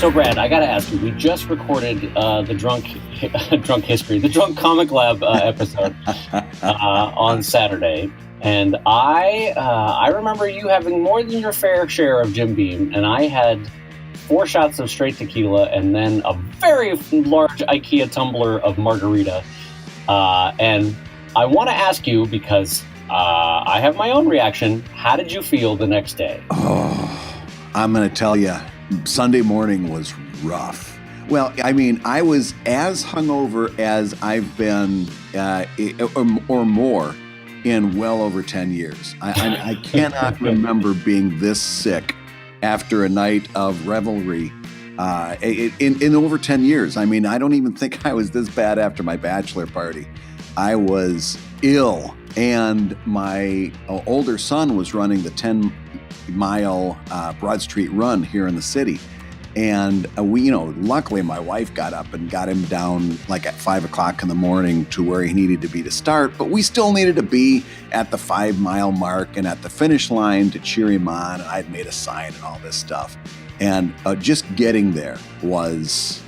So, Brad, I got to ask you. We just recorded the drunk history, the drunk ComicLab episode on Saturday, and I remember you having more than your fair share of Jim Beam, and I had 4 shots of straight tequila, and then a very large IKEA tumbler of margarita. And I want to ask you because I have my own reaction. How did you feel the next day? Oh, I'm going to tell you. Sunday morning was rough. Well, I mean, I was as hungover as I've been or more in well over 10 years. I cannot remember being this sick after a night of revelry in over 10 years. I mean, I don't even think I was this bad after my bachelor party. I was ill, and my older son was running the 10-mile Broad Street run here in the city. And we, luckily my wife got up and got him down like at 5 o'clock in the morning to where he needed to be to start. But we still needed to be at the 5-mile mark and at the finish line to cheer him on. And I'd made a sign and all this stuff. And just getting there was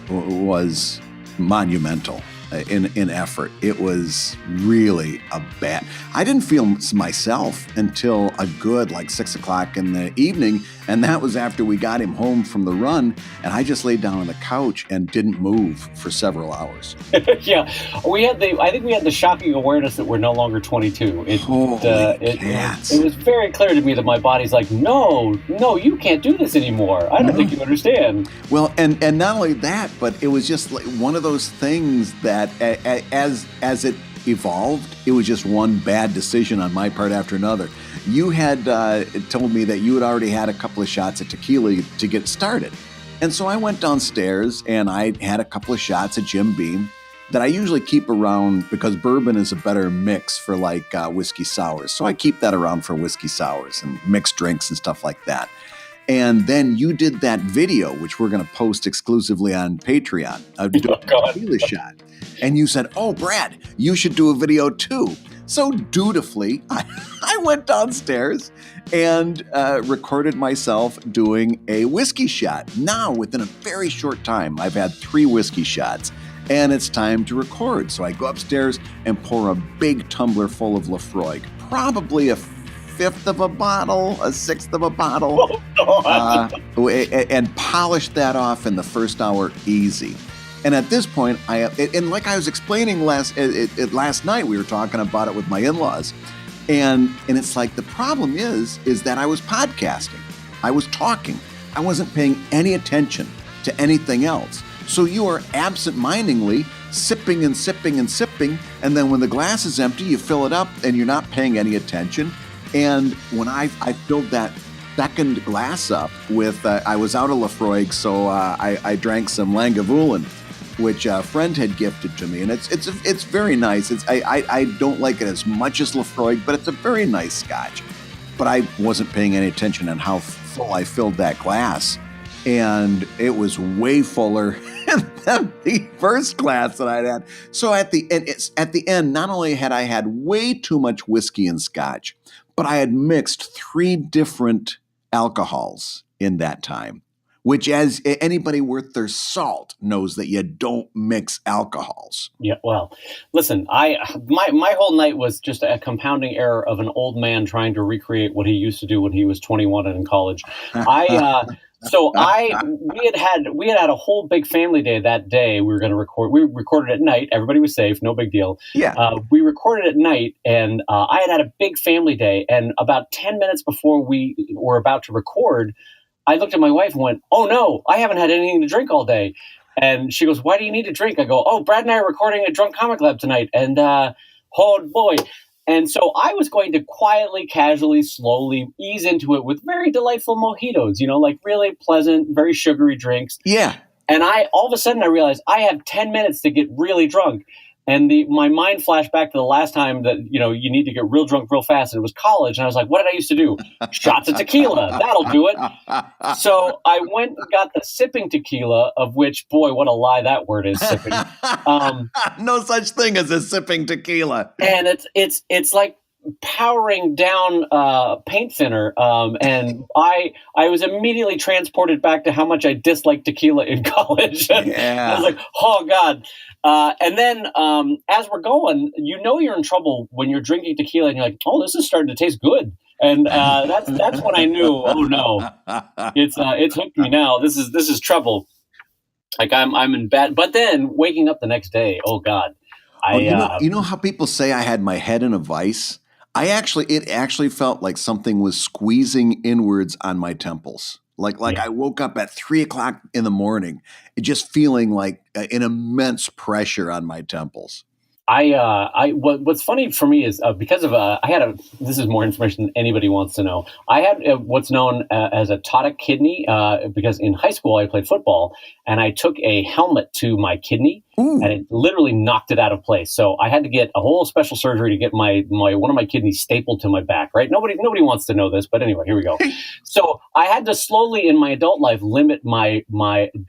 monumental in effort. It was really a bad. I didn't feel myself until a good 6 o'clock in the evening, and that was after we got him home from the run, and I just laid down on the couch and didn't move for several hours. Yeah, I think we had the shocking awareness that we're no longer 22. It was very clear to me that my body's like, no, you can't do this anymore. I don't think you understand. Well, and not only that, but it was just like one of those things that as it evolved, it was just one bad decision on my part after another. You had told me that you had already had a couple of shots of tequila to get started. And so I went downstairs and I had a couple of shots of Jim Beam that I usually keep around because bourbon is a better mix for whiskey sours. So I keep that around for whiskey sours and mixed drinks and stuff like that. And then you did that video, which we're going to post exclusively on Patreon, of doing a tequila shot. And you said, oh, Brad, you should do a video too. So dutifully, I went downstairs and recorded myself doing a whiskey shot. Now, within a very short time, I've had 3 whiskey shots, and it's time to record. So I go upstairs and pour a big tumbler full of Lafroig, probably a 1/5 of a bottle, a 1/6 of a bottle, and polish that off in the first hour easy. And at this point, and like I was explaining last night, we were talking about it with my in-laws, and it's like the problem is that I was podcasting, I was talking, I wasn't paying any attention to anything else. So you are absent-mindedly sipping and sipping and sipping, and then when the glass is empty, you fill it up, and you're not paying any attention. And when I filled that second glass up with, I was out of Lafroig, so I drank some Lagavulin, which a friend had gifted to me, and it's very nice. I don't like it as much as Lafroig, but it's a very nice scotch. But I wasn't paying any attention on how full I filled that glass, and it was way fuller than the first glass that I'd had. So at the end, not only had I had way too much whiskey and scotch, but I had mixed 3 different alcohols in that time, which, as anybody worth their salt knows, that you don't mix alcohols. Yeah, well, listen, my whole night was just a compounding error of an old man trying to recreate what he used to do when he was 21 and in college. We had a whole big family day that day. We were going to record. We recorded at night. Everybody was safe. No big deal. Yeah. We recorded at night, and I had a big family day. And about 10 minutes before we were about to record, I looked at my wife and went, "Oh no, I haven't had anything to drink all day." And she goes, "Why do you need to drink?" I go, "Oh, Brad and I are recording a Drunk ComicLab tonight." And oh boy. And so I was going to quietly, casually, slowly ease into it with very delightful mojitos, like really pleasant, very sugary drinks. Yeah. And all of a sudden I realized I have 10 minutes to get really drunk. And my mind flashed back to the last time that, you need to get real drunk real fast. And it was college. And I was like, what did I used to do? Shots of tequila. That'll do it. So I went and got the sipping tequila, of which, boy, what a lie that word is, sipping. No such thing as a sipping tequila. And it's like powering down paint thinner, and I was immediately transported back to how much I disliked tequila in college. And I was like, oh God. And then as we're going, you're in trouble when you're drinking tequila, and you're like, oh, this is starting to taste good. And that's when I knew, oh no, it's hooked me now. This is trouble. Like I'm in bed. But then waking up the next day, oh God. You know how people say I had my head in a vice? It actually felt like something was squeezing inwards on my temples. Like I woke up at 3:00 in the morning, just feeling like an immense pressure on my temples. What's funny for me is because of this is more information than anybody wants to know. I had what's known as a ptotic kidney because in high school I played football and I took a helmet to my kidney. Ooh. And it literally knocked it out of place. So I had to get a whole special surgery to get my one of my kidneys stapled to my back. Right? Nobody wants to know this, but anyway, here we go. So I had to slowly in my adult life limit my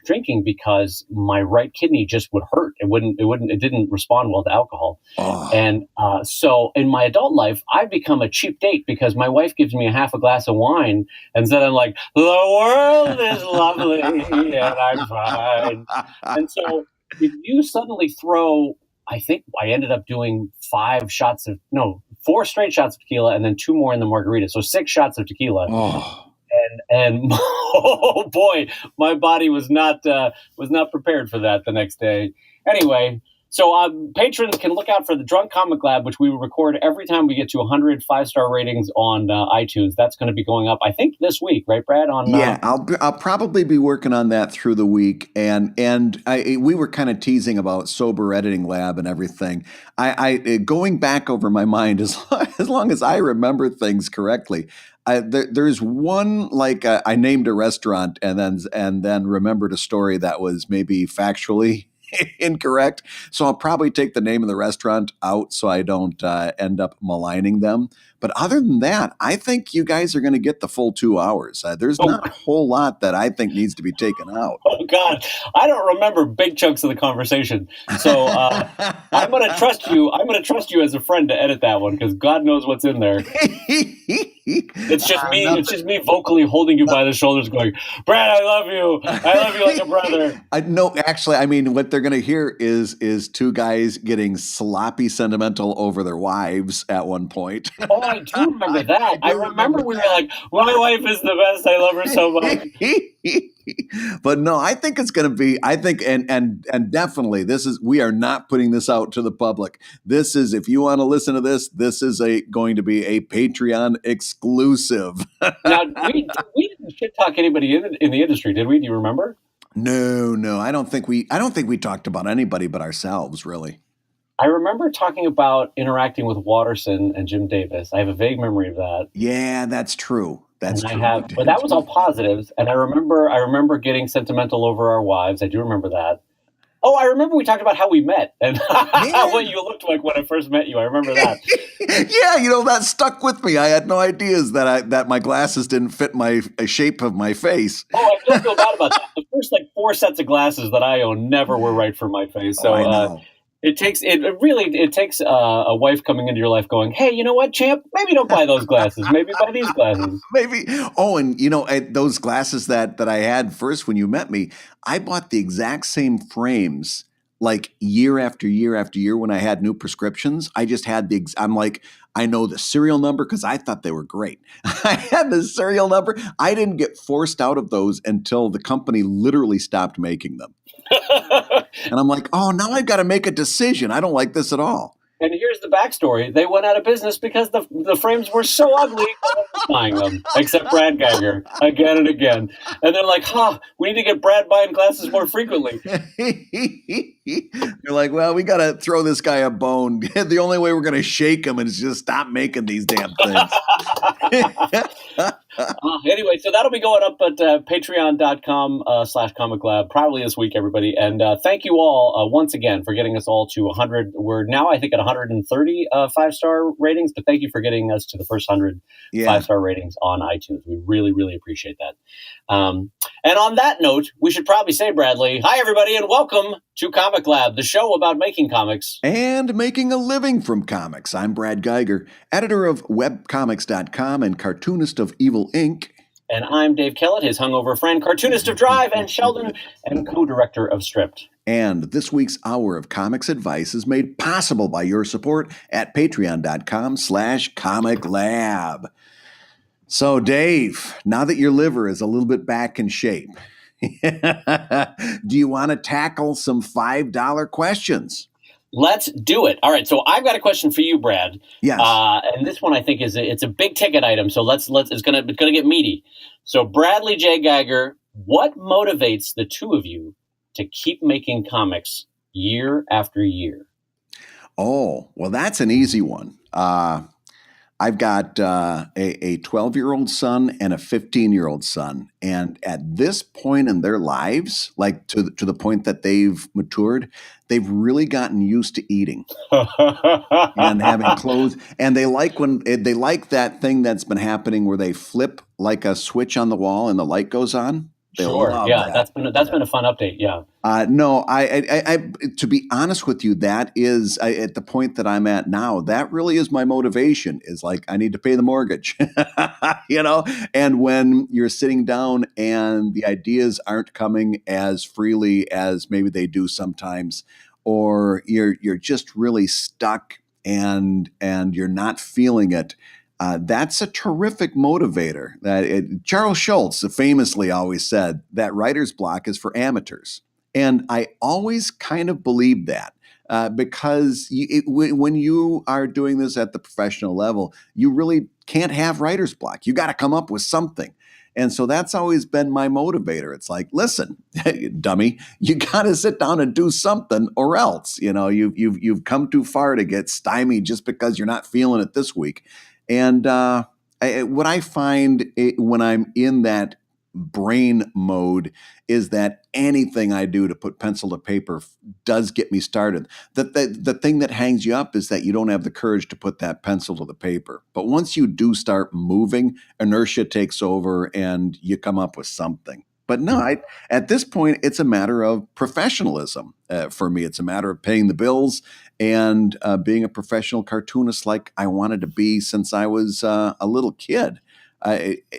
drinking because my right kidney just would hurt. It didn't respond well to alcohol. Oh. And so in my adult life, I've become a cheap date because my wife gives me a half a glass of wine, and then I'm like, the world is lovely and I'm fine. And so if you suddenly throw, I think I ended up doing 4 straight shots of tequila and then 2 more in the margarita. So 6 shots of tequila. Oh. And oh boy, my body was not prepared for that the next day. Anyway, so patrons can look out for the Drunk Comic Lab, which we record every time we get to 100 5-star ratings on iTunes. That's going to be going up, I think, this week, right, Brad? I'll probably be working on that through the week. And we were kind of teasing about Sober Editing Lab and everything. I going back over my mind as long as I remember things correctly. There's one I named a restaurant and then remembered a story that was maybe factually incorrect. So I'll probably take the name of the restaurant out so I don't end up maligning them. But other than that, I think you guys are going to get the full 2 hours. There's not a whole lot that I think needs to be taken out. Oh, God. I don't remember big chunks of the conversation. So I'm going to trust you. I'm going to trust you as a friend to edit that one because God knows what's in there. It's just me. It's just me vocally holding you by the shoulders going, Brad, I love you. I love you like a brother. No, actually, I mean, what they're going to hear is 2 guys getting sloppy sentimental over their wives at one point. Oh, I do remember that. I remember we were like, my wife is the best. I love her so much. But no, I think it's going to be, and definitely we are not putting this out to the public. This is, if you want to listen to this is going to be a Patreon exclusive. Now, we didn't shit talk anybody in the industry, did we? Do you remember? No. I don't think we talked about anybody but ourselves, really. I remember talking about interacting with Watterson and Jim Davis. I have a vague memory of that. Yeah, that's true. But that was all positives. And I remember getting sentimental over our wives. I do remember that. Oh, I remember we talked about how we met and what you looked like when I first met you. I remember that. Yeah, that stuck with me. I had no ideas that my glasses didn't fit my shape of my face. Oh, I don't feel bad about that. The first 4 sets of glasses that I own never were right for my face. So I know. It takes a wife coming into your life going, hey, you know what, champ? Maybe don't buy those glasses. Maybe buy these glasses. Maybe. Oh, and those glasses that I had first when you met me, I bought the exact same frames like year after year after year when I had new prescriptions. I just had I'm like, I know the serial number because I thought they were great. I had the serial number. I didn't get forced out of those until the company literally stopped making them. And I'm like, oh, now I've got to make a decision. I don't like this at all. And here's the backstory. They went out of business because the frames were so ugly, no one was buying them, except Brad Geiger, again and again. And they're like, we need to get Brad buying glasses more frequently. You're like, well, we got to throw this guy a bone. The only way we're going to shake him is just stop making these damn things. Anyway, so that'll be going up at patreon.com/ComicLab probably this week, everybody. And thank you all once again for getting us all to 100. We're now, I think, at 130 5-star ratings, but thank you for getting us to the first 100 5-star ratings on iTunes. We really, really appreciate that. And on that note, we should probably say, Bradley, hi, everybody, and welcome to Comic Lab, the show about making comics. And making a living from comics. I'm Brad Guigar, editor of webcomics.com and cartoonist of Evil Inc. And I'm Dave Kellett, his hungover friend, cartoonist of Drive and Sheldon, and co-director of Stripped. And this week's Hour of Comics Advice is made possible by your support at patreon.com/ComicLab. So, Dave, now that your liver is a little bit back in shape, do you want to tackle some $5 questions? Let's do it. All right. So I've got a question for you, Brad. Yes. And this one I think it's a big ticket item. So it's gonna get meaty. So Bradley J. Guigar, what motivates the two of you to keep making comics year after year? Oh, well, that's an easy one. I've got a 12-year-old son and a 15-year-old son. And at this point in their lives, like to the point that they've matured, they've really gotten used to eating and having clothes. And they like that thing that's been happening where they flip like a switch on the wall and the light goes on. Sure. Yeah, that's been a fun update. Yeah. No, I to be honest with you, that is at the point that I'm at now. That really is my motivation. Is like I need to pay the mortgage, And when you're sitting down and the ideas aren't coming as freely as maybe they do sometimes, or you're just really stuck and you're not feeling it. That's a terrific motivator. Charles Schulz famously always said that writer's block is for amateurs. And I always kind of believe that because when you are doing this at the professional level, you really can't have writer's block. You got to come up with something. And so that's always been my motivator. It's like, listen, dummy, you got to sit down and do something or else, you've come too far to get stymied just because you're not feeling it this week. And what I find when I'm in that brain mode is that anything I do to put pencil to paper does get me started. The thing that hangs you up is that you don't have the courage to put that pencil to the paper. But once you do start moving, inertia takes over and you come up with something. But no, at this point, it's a matter of professionalism. For me, it's a matter of paying the bills and being a professional cartoonist like I wanted to be since I was a little kid.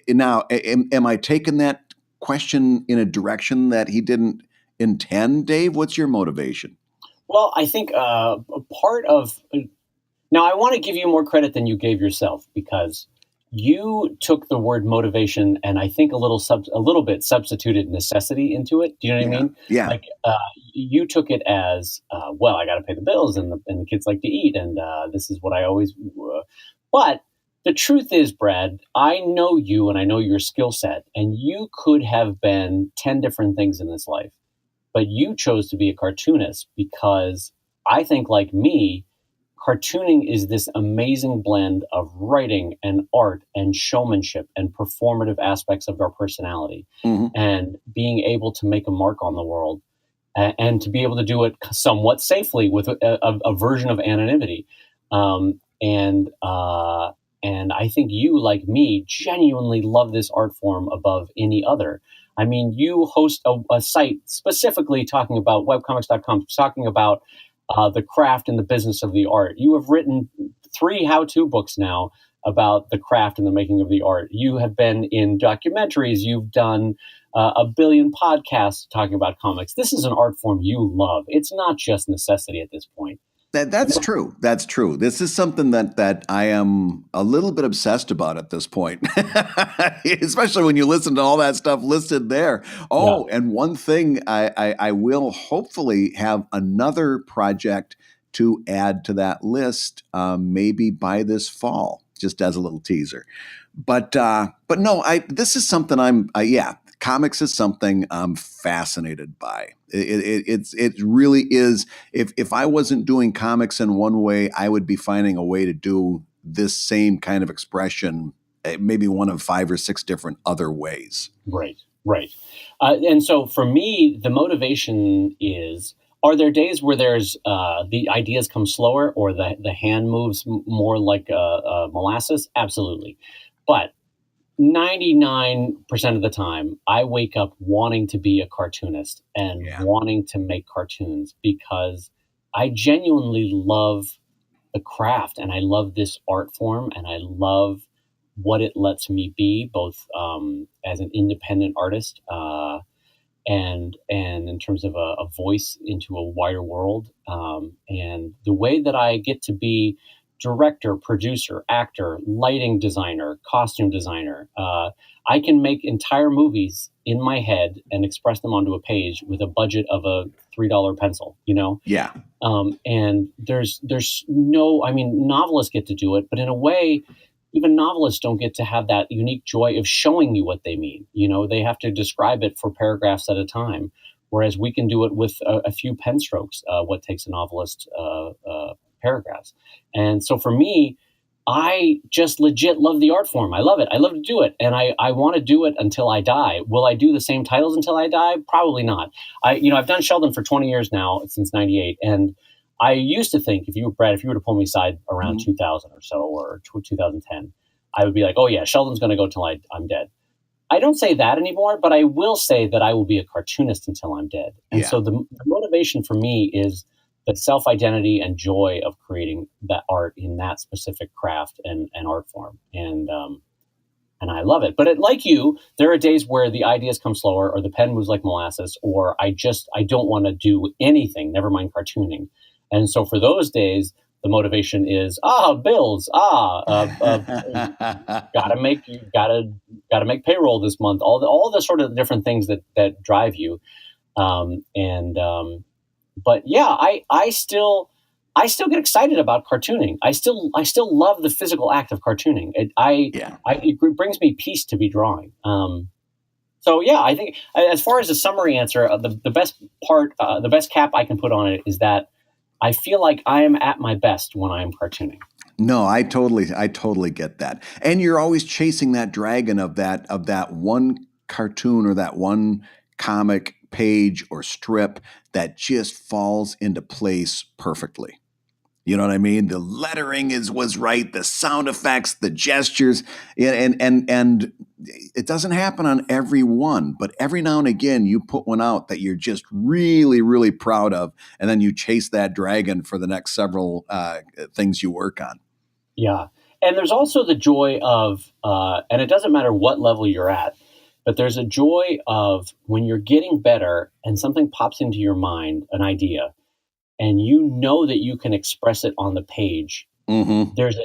Now, am I taking that question in a direction that he didn't intend, Dave? What's your motivation? Well, I think part of now I want to give you more credit than you gave yourself because you took the word motivation and I think a little bit substituted necessity into it. Do you know what I mean? Yeah. Like you took it as well. I got to pay the bills and the kids like to eat, and this is what I always. But the truth is, Brad, I know you and I know your skill set, and you could have been 10 different things in this life, but you chose to be a cartoonist because I think, like me, cartooning is this amazing blend of writing and art and showmanship and performative aspects of our personality, and being able to make a mark on the world and to be able to do it somewhat safely with a version of anonymity. And I think you, like me, genuinely love this art form above any other. I mean, you host a site specifically talking about webcomics.com, talking about the craft and the business of the art. You have written 3 how-to books now about the craft and the making of the art. You have been in documentaries. You've done a billion podcasts talking about comics. This is an art form you love. It's not just necessity at this point. That's true. That's true. This is something that I am a little bit obsessed about at this point, especially when you listen to all that stuff listed there. Oh, yeah. And one thing I will hopefully have another project to add to that list, maybe by this fall, just as a little teaser. But no, this is something comics is something I'm fascinated by. It really is. If I wasn't doing comics in one way, I would be finding a way to do this same kind of expression maybe one of 5 or 6 different other ways. Right. And so for me, the motivation is, are there days where there's the ideas come slower or the hand moves more like molasses? Absolutely. But 99% of the time, I wake up wanting to be a cartoonist and wanting to make cartoons because I genuinely love the craft and I love this art form and I love what it lets me be, both as an independent artist and in terms of a voice into a wider world, and the way that I get to be director, producer, actor, lighting designer, costume designer. I can make entire movies in my head and express them onto a page with a budget of a $3 pencil. Yeah. And there's no, I mean, novelists get to do it, but in a way, even novelists don't get to have that unique joy of showing you what they mean. They have to describe it for paragraphs at a time, whereas we can do it with a few pen strokes, what takes a novelist paragraphs. And so for me, I just legit love the art form. I love it. I love to do it. And I want to do it until I die. Will I do the same titles until I die? Probably not. I've done Sheldon for 20 years now, since 98. And I used to think, Brad, if you were to pull me aside around 2000 or so, or 2010, I would be like, oh yeah, Sheldon's going to go till I'm dead. I don't say that anymore, but I will say that I will be a cartoonist until I'm dead. And so the motivation for me is the self-identity and joy of creating that art in that specific craft and art form. And I love it. But like you, there are days where the ideas come slower or the pen moves like molasses, or I don't want to do anything, never mind cartooning. And so for those days, the motivation is, bills, gotta make payroll this month, all the sort of different things that drive you. But yeah, I still get excited about cartooning. I still love the physical act of cartooning. It brings me peace to be drawing. So yeah, I think as far as a summary answer, the best part, the best cap I can put on it is that I feel like I am at my best when I am cartooning. No, I totally get that. And you're always chasing that dragon of that one cartoon or that one comic page or strip that just falls into place perfectly. You know what I mean? The lettering was right, the sound effects, the gestures, and it doesn't happen on every one, but every now and again you put one out that you're just really, really proud of, and then you chase that dragon for the next several things you work on. Yeah, and there's also the joy of, and it doesn't matter what level you're at, but there's a joy of when you're getting better and something pops into your mind, an idea, and you know that you can express it on the page. Mm-hmm. There's a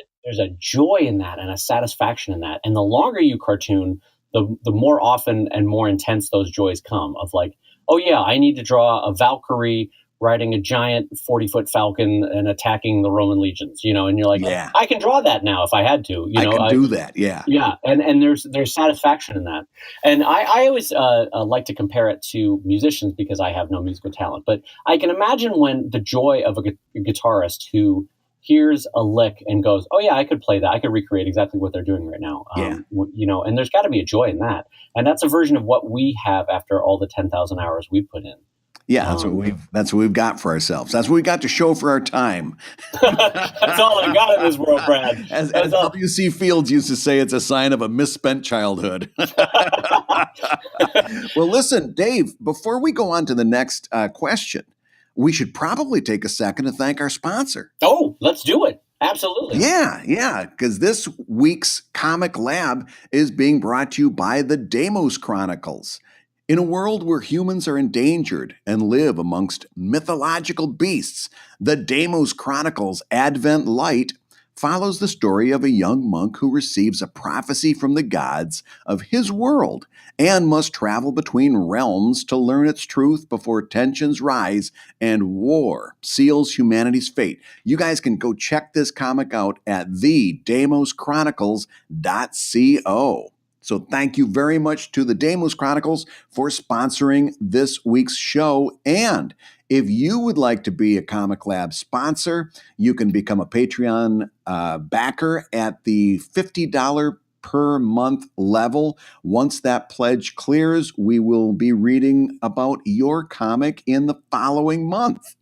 joy in that and a satisfaction in that. And the longer you cartoon, the more often and more intense those joys come of like, oh yeah, I need to draw a Valkyrie riding a giant 40-foot falcon and attacking the Roman legions, and you're like, yeah, I can draw that now if I had to, I can do that. Yeah. Yeah. And there's satisfaction in that. And I always like to compare it to musicians because I have no musical talent, but I can imagine when the joy of a guitarist who hears a lick and goes, oh yeah, I could play that. I could recreate exactly what they're doing right now. And there's got to be a joy in that. And that's a version of what we have after all the 10,000 hours we've put in. Yeah, that's what we've got for ourselves. That's what we got to show for our time. That's all I got in this world, Brad. As W.C. Fields used to say, it's a sign of a misspent childhood. Well, listen, Dave, before we go on to the next question, we should probably take a second to thank our sponsor. Oh, let's do it. Absolutely. Yeah, because this week's ComicLab is being brought to you by the Deimos Chronicles. In a world where humans are endangered and live amongst mythological beasts, the Deimos Chronicles Advent Light follows the story of a young monk who receives a prophecy from the gods of his world and must travel between realms to learn its truth before tensions rise and war seals humanity's fate. You guys can go check this comic out at thedeimoschronicles.co. So thank you very much to the Deimos Chronicles for sponsoring this week's show. And if you would like to be a ComicLab sponsor, you can become a Patreon backer at the $50 per month level. Once that pledge clears, we will be reading about your comic in the following month.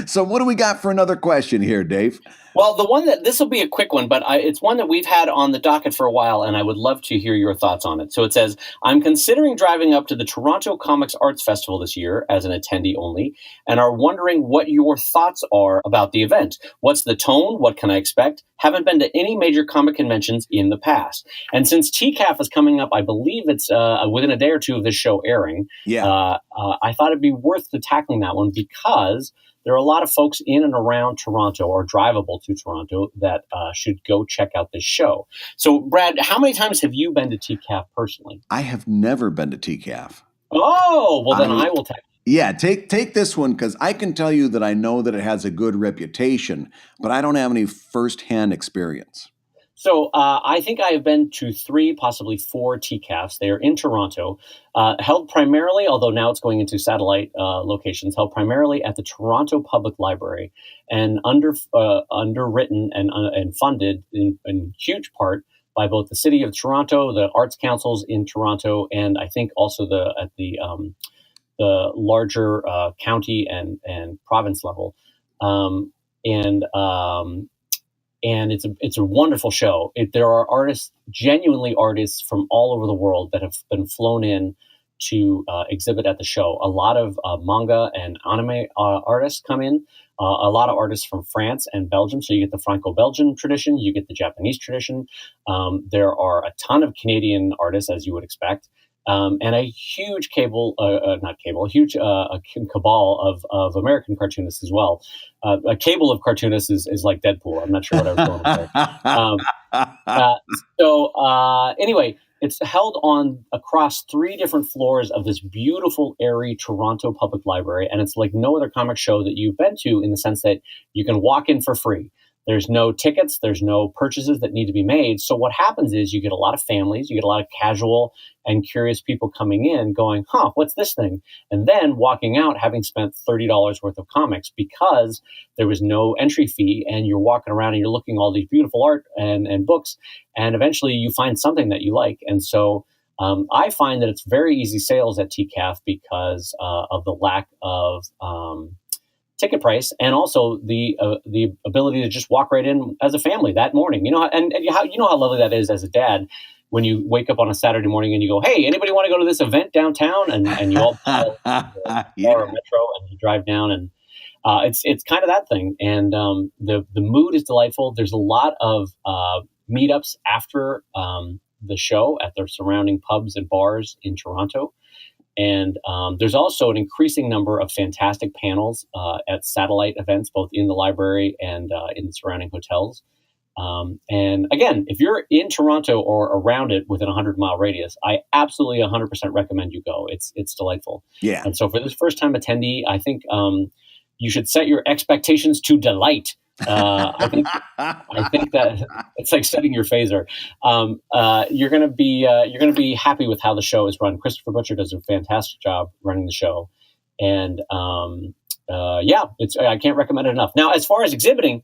So what do we got for another question here, Dave? Well, this will be a quick one, but it's one that we've had on the docket for a while, and I would love to hear your thoughts on it. So it says, I'm considering driving up to the Toronto Comics Arts Festival this year as an attendee only, and are wondering what your thoughts are about the event. What's the tone? What can I expect? Haven't been to any major comic conventions in the past. And since TCAF is coming up, I believe it's within a day or two of this show airing. Yeah. I thought it'd be worth tackling that one because there are a lot of folks in and around Toronto or drivable to Toronto that should go check out this show. So, Brad, how many times have you been to TCAF personally? I have never been to TCAF. Oh, well, then I will take. Yeah, take this one because I can tell you that I know that it has a good reputation, but I don't have any firsthand experience. So I think I have been to 3, possibly 4 TCAFs. They are in Toronto, held primarily, although now it's going into satellite locations, held primarily at the Toronto Public Library and underwritten and funded in huge part by both the City of Toronto, the Arts Councils in Toronto, and I think also the larger county and province level. And it's a wonderful show. There are artists, genuinely artists from all over the world that have been flown in to exhibit at the show. A lot of manga and anime artists come in. A lot of artists from France and Belgium. So you get the Franco-Belgian tradition, you get the Japanese tradition. There are a ton of Canadian artists, as you would expect. And a huge cabal of American cartoonists as well. A cable of cartoonists is like Deadpool. I'm not sure what I was going with there. Anyway, it's held across 3 different floors of this beautiful, airy Toronto Public Library. And it's like no other comic show that you've been to in the sense that you can walk in for free. There's no tickets. There's no purchases that need to be made. So what happens is you get a lot of families, you get a lot of casual and curious people coming in going, what's this thing? And then walking out having spent $30 worth of comics because there was no entry fee and you're walking around and you're looking at all these beautiful art and books. And eventually you find something that you like. And so I find that it's very easy sales at TCAF because of the lack of ticket price and also the ability to just walk right in as a family that morning. You know, and you know how lovely that is as a dad when you wake up on a Saturday morning and you go, hey, anybody want to go to this event downtown? And you all pile or metro and you drive down and it's kind of that thing. And the mood is delightful. There's a lot of meetups after the show at their surrounding pubs and bars in Toronto. And there's also an increasing number of fantastic panels at satellite events, both in the library and in the surrounding hotels. And again, if you're in Toronto or around it within a 100-mile radius, I absolutely 100% recommend you go. It's delightful. Yeah. And so for this first-time attendee, I think you should set your expectations to delight. I think that it's like setting your phaser. You're gonna be happy with how the show is run. Christopher Butcher does a fantastic job running the show, and I can't recommend it enough. Now, as far as exhibiting,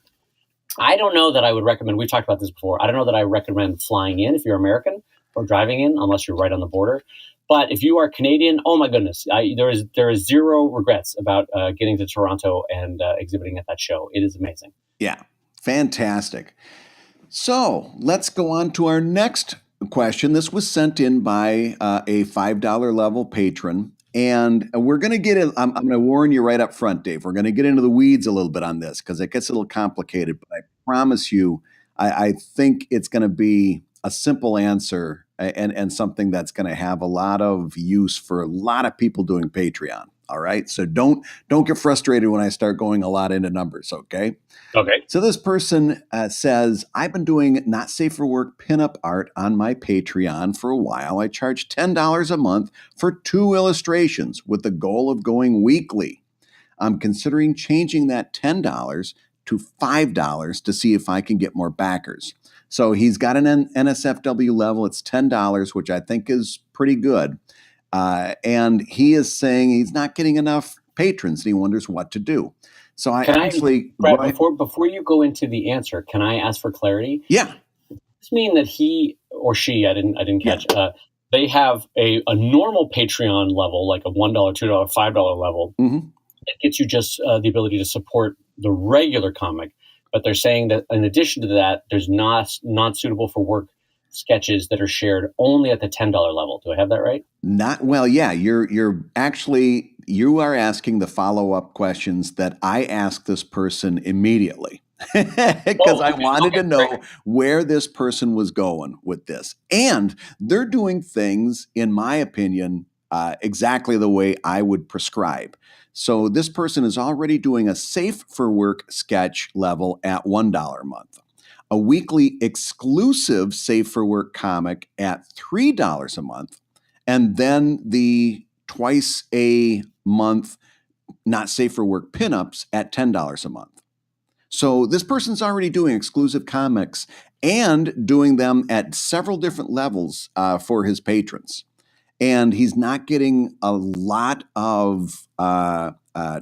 I don't know that I would recommend. We've talked about this before. I don't know that I recommend flying in if you're American or driving in, unless you're right on the border. But if you are Canadian, oh my goodness, there is zero regrets about getting to Toronto and exhibiting at that show. It is amazing. Yeah, fantastic. So let's go on to our next question. This was sent in by a $5 level patron. And we're going to get in. I'm going to warn you right up front, Dave. We're going to get into the weeds a little bit on this because it gets a little complicated. But I promise you, I think it's going to be a simple answer and something that's going to have a lot of use for a lot of people doing Patreon. All right. So don't get frustrated when I start going a lot into numbers. Okay. Okay. So this person says, I've been doing not safe for work pinup art on my Patreon for a while. I charge $10 a month for 2 illustrations with the goal of going weekly. I'm considering changing that $10 to $5 to see if I can get more backers. So he's got an NSFW level. It's $10, which I think is pretty good. And he is saying he's not getting enough patrons and he wonders what to do. So Brad, before you go into the answer, can I ask for clarity? Yeah. this mean that he or she, I didn't catch, they have a normal Patreon level, like a $1, $2, $5 level, that gets you just the ability to support the regular comic. But they're saying that in addition to that, there's not suitable for work sketches that are shared only at the $10 level. Do I have that right? Not well. Yeah, you're actually, you are asking the follow-up questions that I asked this person immediately because I wanted to know where this person was going with this. And they're doing things, in my opinion, exactly the way I would prescribe. So this person is already doing a safe for work sketch level at $1 a month, a weekly exclusive safe for work comic at $3 a month, and then the twice a month not safe for work pinups at $10 a month. So this person's already doing exclusive comics and doing them at several different levels for his patrons. And he's not getting a lot of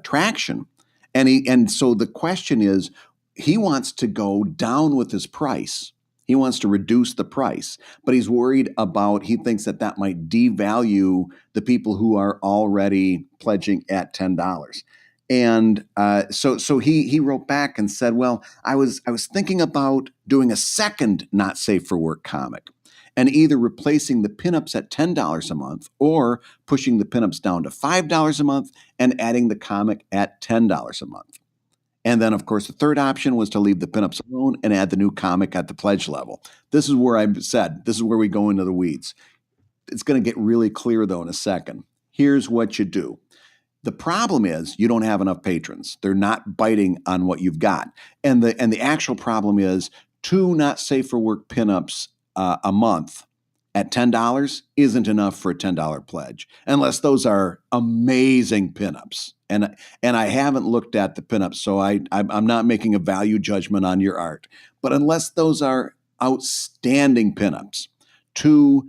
traction. And so the question is, he wants to go down with his price. He wants to reduce the price, but he's worried about, he thinks that might devalue the people who are already pledging at $10. And so he wrote back and said, well, I was thinking about doing a second not safe for work comic and either replacing the pinups at $10 a month or pushing the pinups down to $5 a month and adding the comic at $10 a month. And then, of course, the third option was to leave the pinups alone and add the new comic at the pledge level. This is where I said, this is where we go into the weeds. It's going to get really clear, though, in a second. Here's what you do. The problem is you don't have enough patrons. They're not biting on what you've got. And the actual problem is 2 not safe for work pinups a month at $10 isn't enough for a $10 pledge, unless those are amazing pinups. And I haven't looked at the pinups, so I'm not making a value judgment on your art. But unless those are outstanding pinups, 2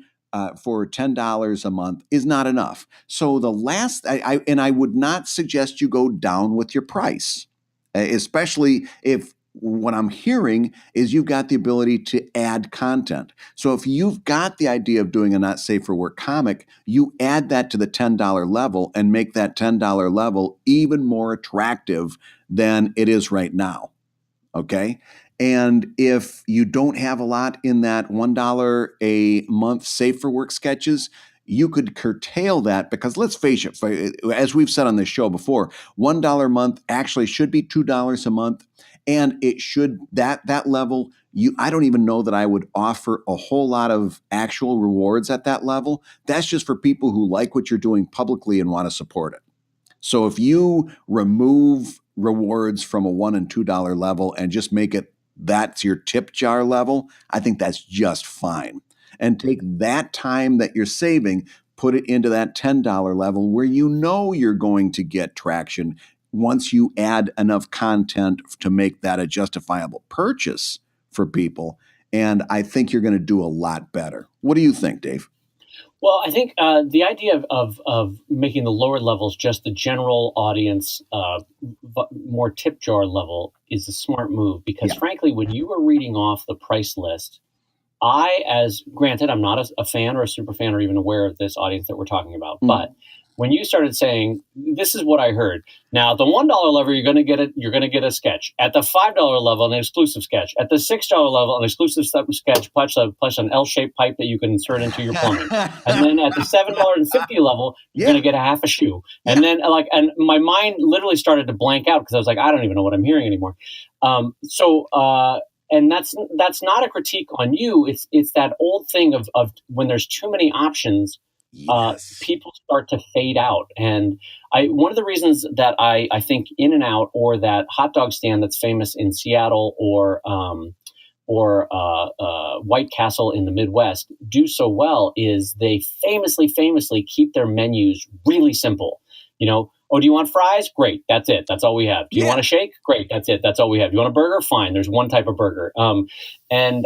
for $10 a month is not enough. So the last, I would not suggest you go down with your price, especially if what I'm hearing is you've got the ability to add content. So if you've got the idea of doing a not safe for work comic, you add that to the $10 level and make that $10 level even more attractive than it is right now. Okay? And if you don't have a lot in that $1 a month safe for work sketches, you could curtail that, because let's face it, as we've said on this show before, $1 a month actually should be $2 a month. And it should, that level, I don't even know that I would offer a whole lot of actual rewards at that level. That's just for people who like what you're doing publicly and want to support it. So if you remove rewards from a $1 and $2 level and just make it, that's your tip jar level, I think that's just fine. And take that time that you're saving, put it into that $10 level where you know you're going to get traction once you add enough content to make that a justifiable purchase for people. And I think you're going to do a lot better. What do you think, Dave? Well, I think the idea of making the lower levels just the general audience, more tip jar level, is a smart move, because frankly, when you were reading off the price list, granted, I'm not a fan or a super fan or even aware of this audience that we're talking about, but when you started saying, this is what I heard. Now, the $1 level, you're going to get a sketch. At the $5 level, an exclusive sketch. At the $6 level, an exclusive sketch plus an L-shaped pipe that you can insert into your plumbing. And then at the $7.50 level, you're going to get a half a shoe. And then and my mind literally started to blank out, because I was like, I don't even know what I'm hearing anymore. And that's not a critique on you. It's that old thing of when there's too many options, people start to fade out. And one of the reasons that I think In-N-Out or that hot dog stand that's famous in Seattle or White Castle in the Midwest do so well is they famously keep their menus really simple. You know, oh, do you want fries? Great. That's it. That's all we have. Do you want a shake? Great. That's it. That's all we have. Do you want a burger? Fine. There's one type of burger. And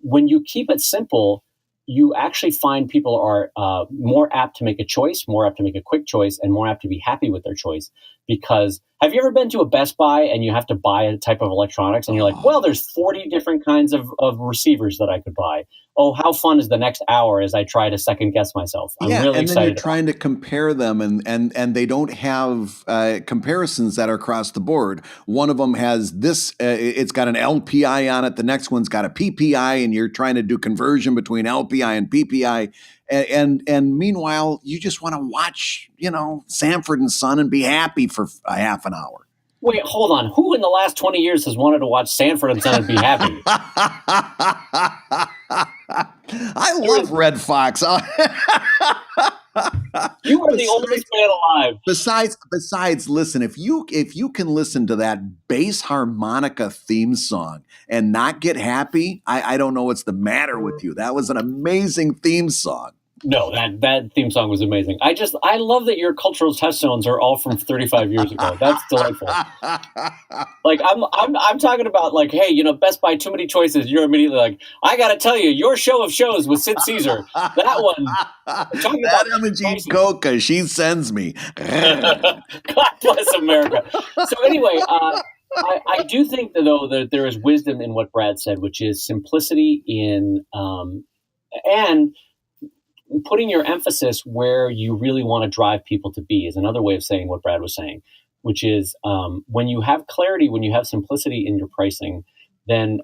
when you keep it simple, you actually find people are more apt to make a choice, more apt to make a quick choice, and more apt to be happy with their choice, because Have you ever been to a Best Buy and you have to buy a type of electronics and you're like, well, there's 40 different kinds of receivers that I could buy. Oh, how fun is the next hour as I try to second guess myself? I'm Yeah, really and then you're excited. trying to compare them, and they don't have comparisons that are across the board. One of them has this; it's got an LPI on it. The next one's got a PPI, and you're trying to do conversion between LPI and PPI. And meanwhile, you just want to watch, Sanford and Son and be happy for a half an hour. Wait, hold on. Who in the last 20 years has wanted to watch Sanford and Son and be happy? I love Red Fox. You are the oldest man alive. Besides, listen, if you can listen to that bass harmonica theme song and not get happy, I don't know what's the matter with you. That was an amazing theme song. No, that theme song was amazing. I love that your cultural touchstones are all from 35 years ago. That's delightful. Like I'm talking about like, hey, Best Buy, too many choices. You're immediately like, I got to tell you, your show of shows with Sid Caesar. That one. That Imogene Coca, she sends me. God bless America. So anyway, I do think though that there is wisdom in what Brad said, which is simplicity in and putting your emphasis where you really want to drive people to be is another way of saying what Brad was saying, which is when you have clarity, when you have simplicity in your pricing, then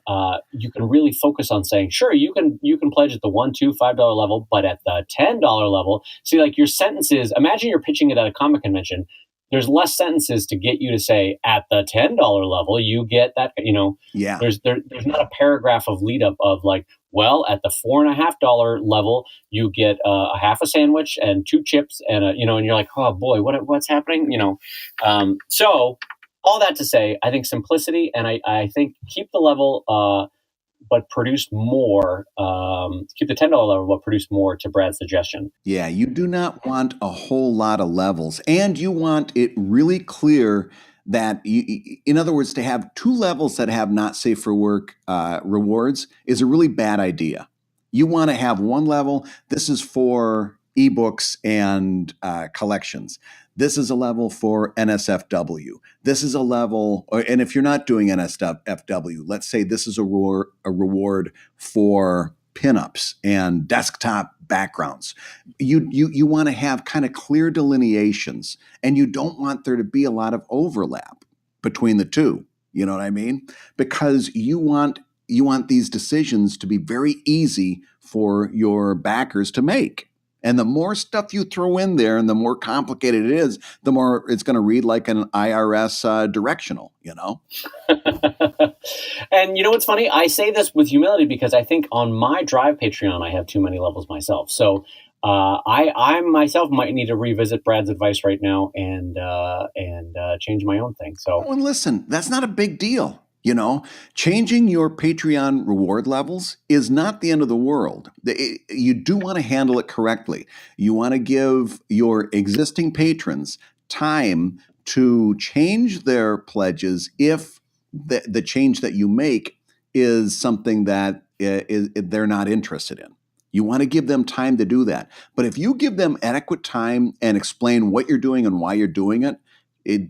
you can really focus on saying, sure, you can pledge at the $1, $2, $5 level, but at the $10 level, see, like your sentences, imagine you're pitching it at a comic convention. There's less sentences to get you to say at the $10 level, you get that, Yeah. There's not a paragraph of lead up of like, well, at the $4.50 level, you get a half a sandwich and 2 chips and and you're like, oh boy, what's happening? So all that to say, I think simplicity and I think keep the level, but produce more. Keep the $10 level, but produce more. To Brad's suggestion. Yeah, you do not want a whole lot of levels, and you want it really clear that, in other words, to have 2 levels that have not safe for work rewards is a really bad idea. You want to have one level. This is for ebooks and collections. This is a level for NSFW. This is a level, and if you're not doing NSFW, let's say this is a reward for pinups and desktop backgrounds. You want to have kind of clear delineations, and you don't want there to be a lot of overlap between the two. You know what I mean? Because you want these decisions to be very easy for your backers to make. And the more stuff you throw in there and the more complicated it is, the more it's going to read like an IRS directional, And what's funny? I say this with humility because I think on my Drive Patreon, I have too many levels myself. So I myself might need to revisit Brad's advice right now and change my own thing. So, and listen, that's not a big deal. Changing your Patreon reward levels is not the end of the world. You do want to handle it correctly. You want to give your existing patrons time to change their pledges if the change that you make is something that they're not interested in. You want to give them time to do that. But if you give them adequate time and explain what you're doing and why you're doing it,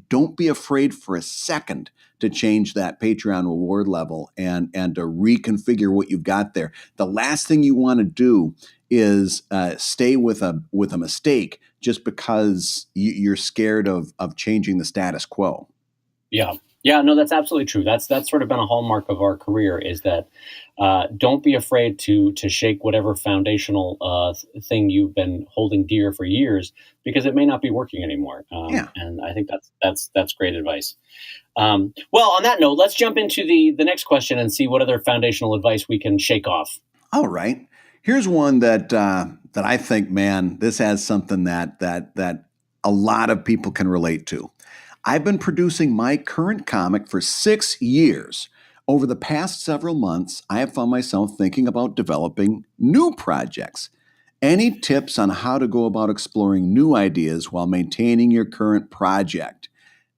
don't be afraid for a second to change that Patreon reward level and to reconfigure what you've got there. The last thing you want to do is stay with a mistake just because you're scared of changing the status quo. Yeah, no, that's absolutely true. That's sort of been a hallmark of our career is that don't be afraid to shake whatever foundational thing you've been holding dear for years because it may not be working anymore. And I think that's great advice. Well, on that note, let's jump into the next question and see what other foundational advice we can shake off. All right. Here's one that I think, man, this has something that a lot of people can relate to. I've been producing my current comic for 6 years. Over the past several months, I have found myself thinking about developing new projects. Any tips on how to go about exploring new ideas while maintaining your current project?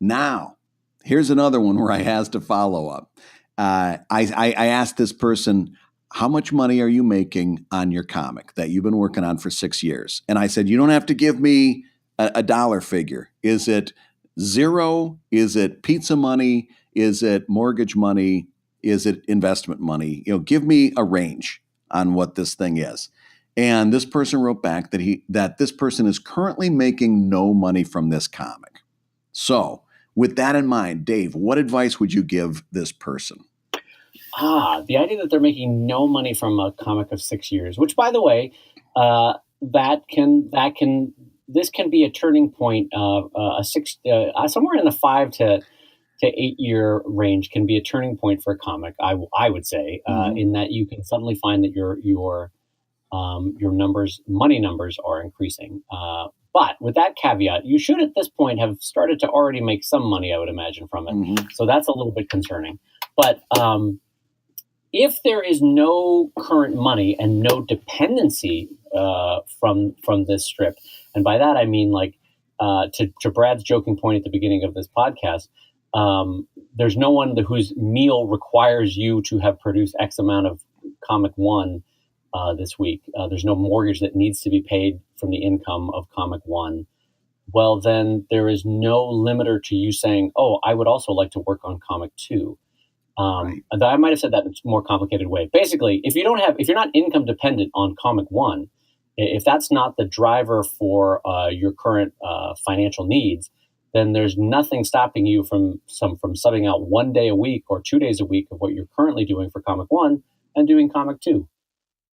Now, here's another one where I has to follow up. I asked this person, how much money are you making on your comic that you've been working on for 6 years? And I said, you don't have to give me a dollar figure. Is it 0, is it pizza money? Is it mortgage money? Is it investment money? Give me a range on what this thing is. And this person wrote back that this person is currently making no money from this comic. So, with that in mind, Dave, what advice would you give this person? The idea that they're making no money from a comic of 6 years, which, by the way, this can be a turning point. Somewhere in the 5 to 8 year range can be a turning point for a comic. I would say, in that you can suddenly find that your money numbers are increasing. But with that caveat, you should at this point have started to already make some money, I would imagine, from it. Mm-hmm. So that's a little bit concerning. But if there is no current money and no dependency from this strip, and by that I mean, like, to Brad's joking point at the beginning of this podcast, there's no one whose meal requires you to have produced X amount of Comic One this week. There's no mortgage that needs to be paid from the income of Comic One. Well, then there is no limiter to you saying, "Oh, I would also like to work on Comic 2." Right. I might have said that in a more complicated way. Basically, if you're not income dependent on Comic One, if that's not the driver for your current financial needs, then there's nothing stopping you from subbing out 1 day a week or 2 days a week of what you're currently doing for Comic One and doing Comic 2.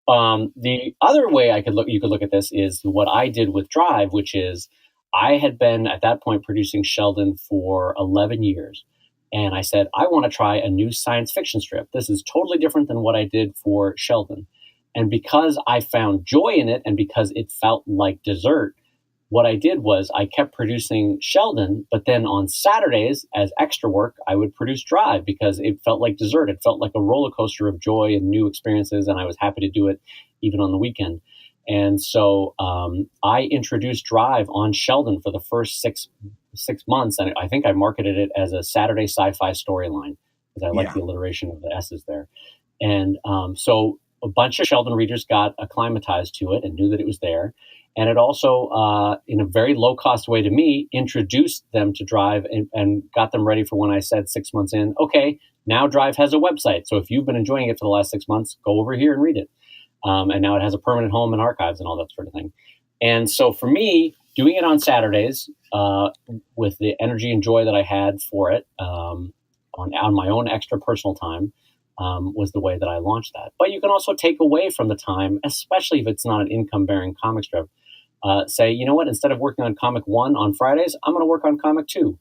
The other way you could look at this is what I did with Drive, which is I had been at that point producing Sheldon for 11 years. And I said, I want to try a new science fiction strip. This is totally different than what I did for Sheldon. And because I found joy in it and because it felt like dessert, what I did was I kept producing Sheldon, but then on Saturdays as extra work, I would produce Drive because it felt like dessert. It felt like a roller coaster of joy and new experiences, and I was happy to do it even on the weekend. And so I introduced Drive on Sheldon for the first six months, and I think I marketed it as a Saturday sci-fi storyline because I like the alliteration of the S's there. And so a bunch of Sheldon readers got acclimatized to it and knew that it was there. And it also, in a very low-cost way to me, introduced them to Drive and got them ready for when I said 6 months in, okay, now Drive has a website. So if you've been enjoying it for the last 6 months, go over here and read it. And now it has a permanent home and archives and all that sort of thing. And so for me, doing it on Saturdays with the energy and joy that I had for it on my own extra personal time was the way that I launched that. But you can also take away from the time, especially if it's not an income-bearing comic strip. Say, you know what, instead of working on Comic 1 on Fridays, I'm going to work on Comic 2.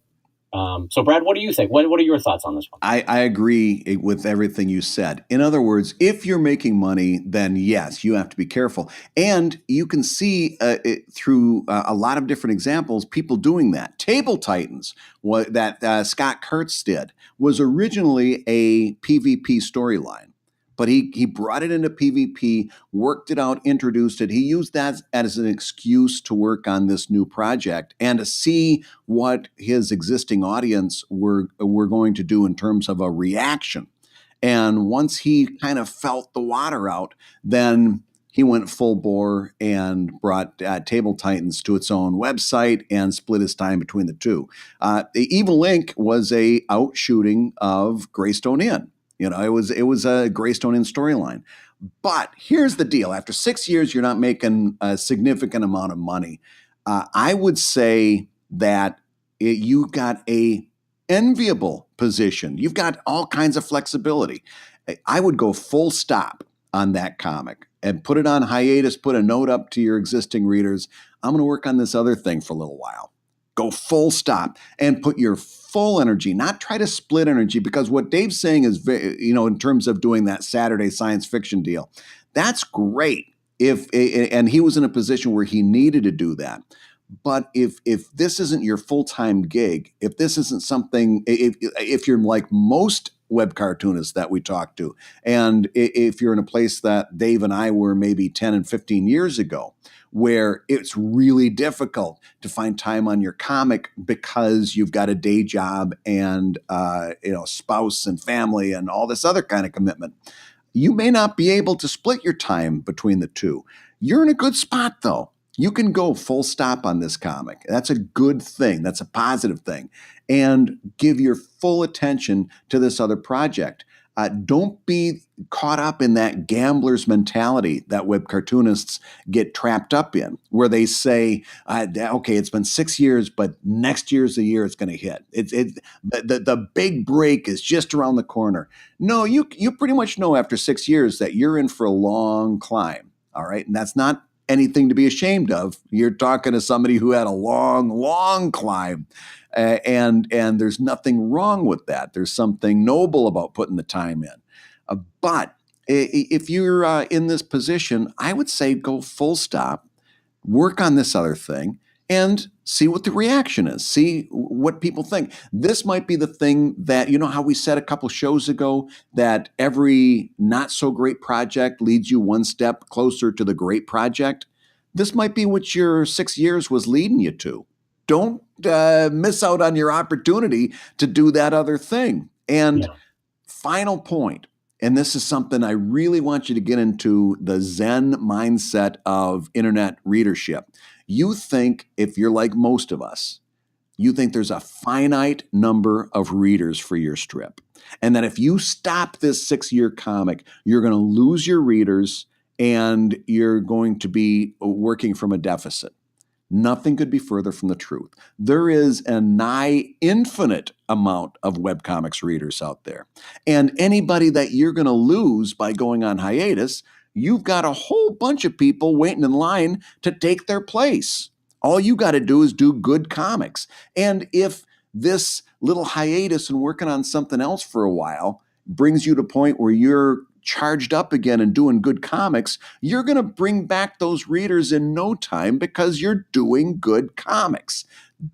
So, Brad, what do you think? What are your thoughts on this one? I agree with everything you said. In other words, if you're making money, then yes, you have to be careful. And you can see through a lot of different examples, people doing that. Table Titans, that Scott Kurtz did, was originally a PvP storyline. But he brought it into PvP, worked it out, introduced it. He used that as an excuse to work on this new project and to see what his existing audience were going to do in terms of a reaction. And once he kind of felt the water out, then he went full bore and brought Table Titans to its own website and split his time between the two. The Evil Link was a outshooting of Greystone Inn. You know, it was a Greystone Inn storyline. But here's the deal. After 6 years, you're not making a significant amount of money. I would say that you got a enviable position. You've got all kinds of flexibility. I would go full stop on that comic and put it on hiatus, put a note up to your existing readers. I'm going to work on this other thing for a little while. Go full stop and put your full energy, not try to split energy, because what Dave's saying is, in terms of doing that Saturday science fiction deal, that's great. And he was in a position where he needed to do that. But if this isn't your full-time gig, if this isn't something, if you're like most web cartoonists that we talk to, and if you're in a place that Dave and I were maybe 10 and 15 years ago, where it's really difficult to find time on your comic because you've got a day job and spouse and family and all this other kind of commitment, you may not be able to split your time between the two. You're in a good spot, though. You can go full stop on this comic. That's a good thing. That's a positive thing. And give your full attention to this other project. Don't be caught up in that gambler's mentality that web cartoonists get trapped up in, where they say, okay, it's been 6 years, but next year's the year it's going to hit. The big break is just around the corner. No, you pretty much know after 6 years that you're in for a long climb. All right. And that's not anything to be ashamed of. You're talking to somebody who had a long, long climb. And there's nothing wrong with that. There's something noble about putting the time in. But if you're in this position, I would say go full stop, work on this other thing, and see what the reaction is. See what people think. This might be the thing that, you know how we said a couple shows ago that every not so great project leads you one step closer to the great project? This might be what your 6 years was leading you to. Don't miss out on your opportunity to do that other thing. And final point, and this is something I really want you to get into, the Zen mindset of internet readership. You think, if you're like most of us, you think there's a finite number of readers for your strip. And that if you stop this 6-year comic, you're going to lose your readers and you're going to be working from a deficit. Nothing could be further from the truth. There is a nigh infinite amount of webcomics readers out there. And anybody that you're going to lose by going on hiatus, you've got a whole bunch of people waiting in line to take their place. All you got to do is do good comics. And if this little hiatus and working on something else for a while brings you to a point where you're charged up again and doing good comics, you're going to bring back those readers in no time because you're doing good comics.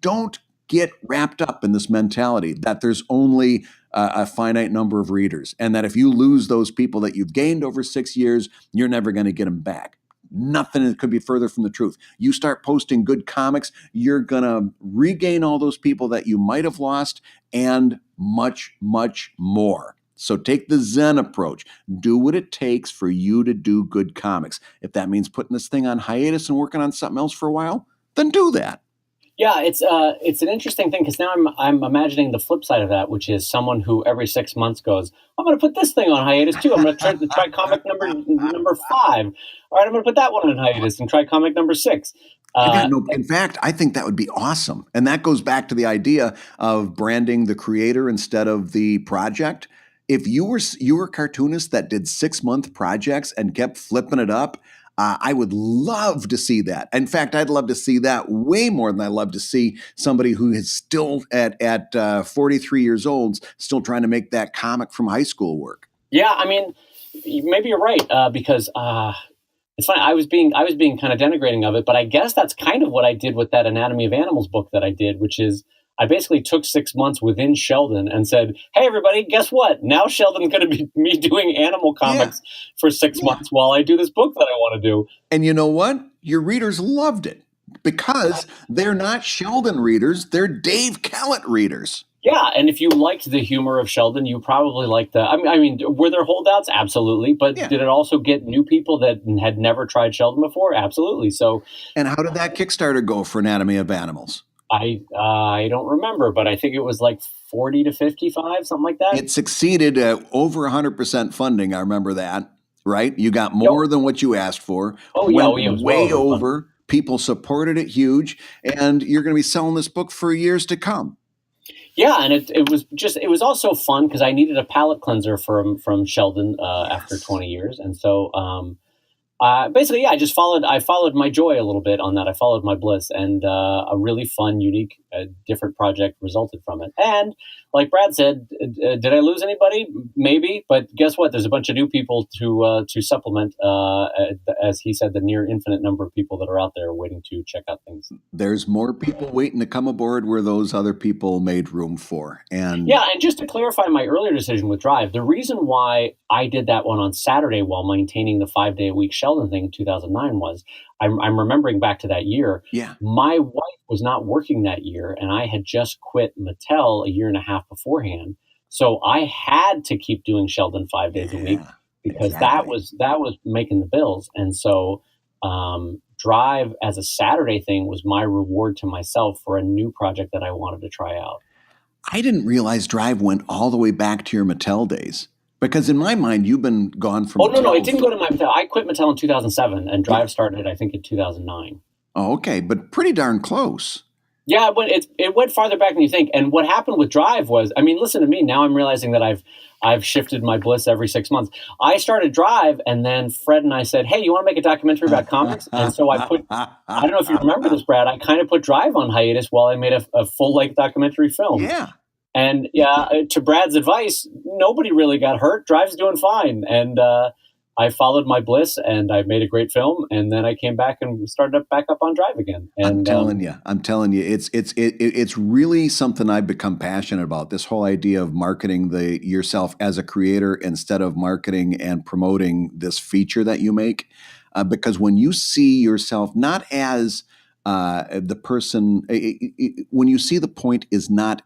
Don't get wrapped up in this mentality that there's only a finite number of readers and that if you lose those people that you've gained over 6 years, you're never going to get them back. Nothing could be further from the truth. You start posting good comics, you're going to regain all those people that you might have lost and much, much more. So take the Zen approach. Do what it takes for you to do good comics. If that means putting this thing on hiatus and working on something else for a while, then do that. Yeah, it's an interesting thing because now I'm imagining the flip side of that, which is someone who every 6 months goes, I'm going to put this thing on hiatus too. I'm going to try comic number 5. All right, I'm going to put that one on hiatus and try comic number 6. In fact, I think that would be awesome. And that goes back to the idea of branding the creator instead of the project. If you were a cartoonist that did 6-month projects and kept flipping it up, I would love to see that. In fact, I'd love to see that way more than I love to see somebody who is still at 43 years old, still trying to make that comic from high school work. Yeah, I mean, maybe you're right because it's funny. I was being kind of denigrating of it, but I guess that's kind of what I did with that Anatomy of Animals book that I did, which is I basically took 6 months within Sheldon and said, hey, everybody, guess what? Now Sheldon's going to be me doing animal comics for 6 months while I do this book that I want to do. And you know what? Your readers loved it because they're not Sheldon readers. They're Dave Kellett readers. Yeah, and if you liked the humor of Sheldon, you probably liked the... I mean, were there holdouts? Absolutely. But did it also get new people that had never tried Sheldon before? Absolutely. So, and how did that Kickstarter go for Anatomy of Animals? I don't remember, but I think it was like 40 to 55, something like that. It succeeded over 100% funding. I remember that, right? You got more than what you asked for. Went way over. People supported it huge, and you're going to be selling this book for years to come. Yeah, and it was also fun because I needed a palate cleanser from Sheldon after 20 years, and so basically, I just followed my joy a little bit on that. I followed my bliss, and a really fun, unique, different project resulted from it. And like Brad said, did I lose anybody? Maybe, but guess what? There's a bunch of new people to supplement, as he said, the near infinite number of people that are out there waiting to check out things. There's more people waiting to come aboard where those other people made room for. And just to clarify my earlier decision with Drive, the reason why I did that one on Saturday while maintaining the 5-day-a-week Sheldon thing in 2009 was I'm remembering back to that year. Yeah. My wife was not working that year, and I had just quit Mattel a year and a half beforehand. So I had to keep doing Sheldon 5 days a week because that was making the bills. And so Drive as a Saturday thing was my reward to myself for a new project that I wanted to try out. I didn't realize Drive went all the way back to your Mattel days. Because in my mind, you've been gone from Oh, no, it Mattel. didn't go to my Mattel. I quit Mattel in 2007, and Drive started, I think, in 2009. Oh, okay, but pretty darn close. Yeah, but it went farther back than you think. And what happened with Drive was, I mean, listen to me. Now I'm realizing that I've shifted my bliss every 6 months. I started Drive, and then Fred and I said, "Hey, you want to make a documentary about comics?" And so I don't know if you remember this, Brad. I kind of put Drive on hiatus while I made a full length documentary film. Yeah. And to Brad's advice, nobody really got hurt. Drive's doing fine, and I followed my bliss, and I made a great film, and then I came back and started back up on Drive again. And I'm telling you, it's really something I've become passionate about. This whole idea of marketing yourself as a creator instead of marketing and promoting this feature that you make, because when you see yourself not as the person, when you see the point is not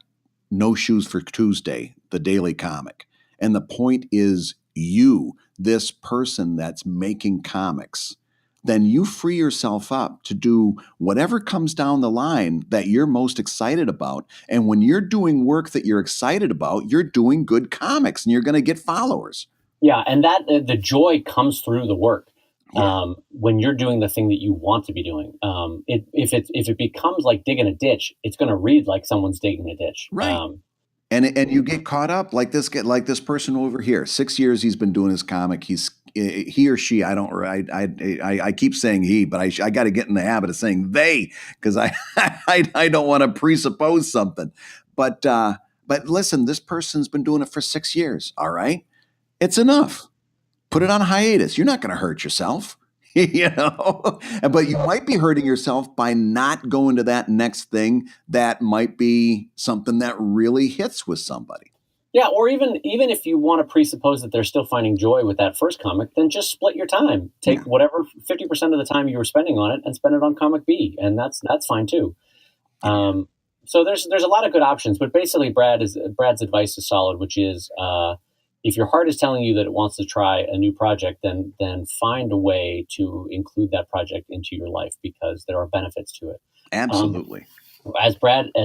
No Shoes for Tuesday, the daily comic, and the point is you, this person that's making comics, then you free yourself up to do whatever comes down the line that you're most excited about. And when you're doing work that you're excited about, you're doing good comics and you're going to get followers. Yeah, and that the joy comes through the work. When you're doing the thing that you want to be doing. If it becomes like digging a ditch, it's going to read like someone's digging a ditch. Right. And you get caught up like this person over here. 6 years he's been doing his comic. He or she. I keep saying he, but I got to get in the habit of saying they because I don't want to presuppose something. But listen, this person's been doing it for 6 years. All right, it's enough. Put it on hiatus. You're not going to hurt yourself. But you might be hurting yourself by not going to that next thing that might be something that really hits with somebody. Yeah, or even if you want to presuppose that they're still finding joy with that first comic, then just split your time. Take whatever 50% of the time you were spending on it and spend it on comic B, and that's fine too. So there's a lot of good options, but basically Brad's advice is solid, which is if your heart is telling you that it wants to try a new project, then find a way to include that project into your life because there are benefits to it. Absolutely. As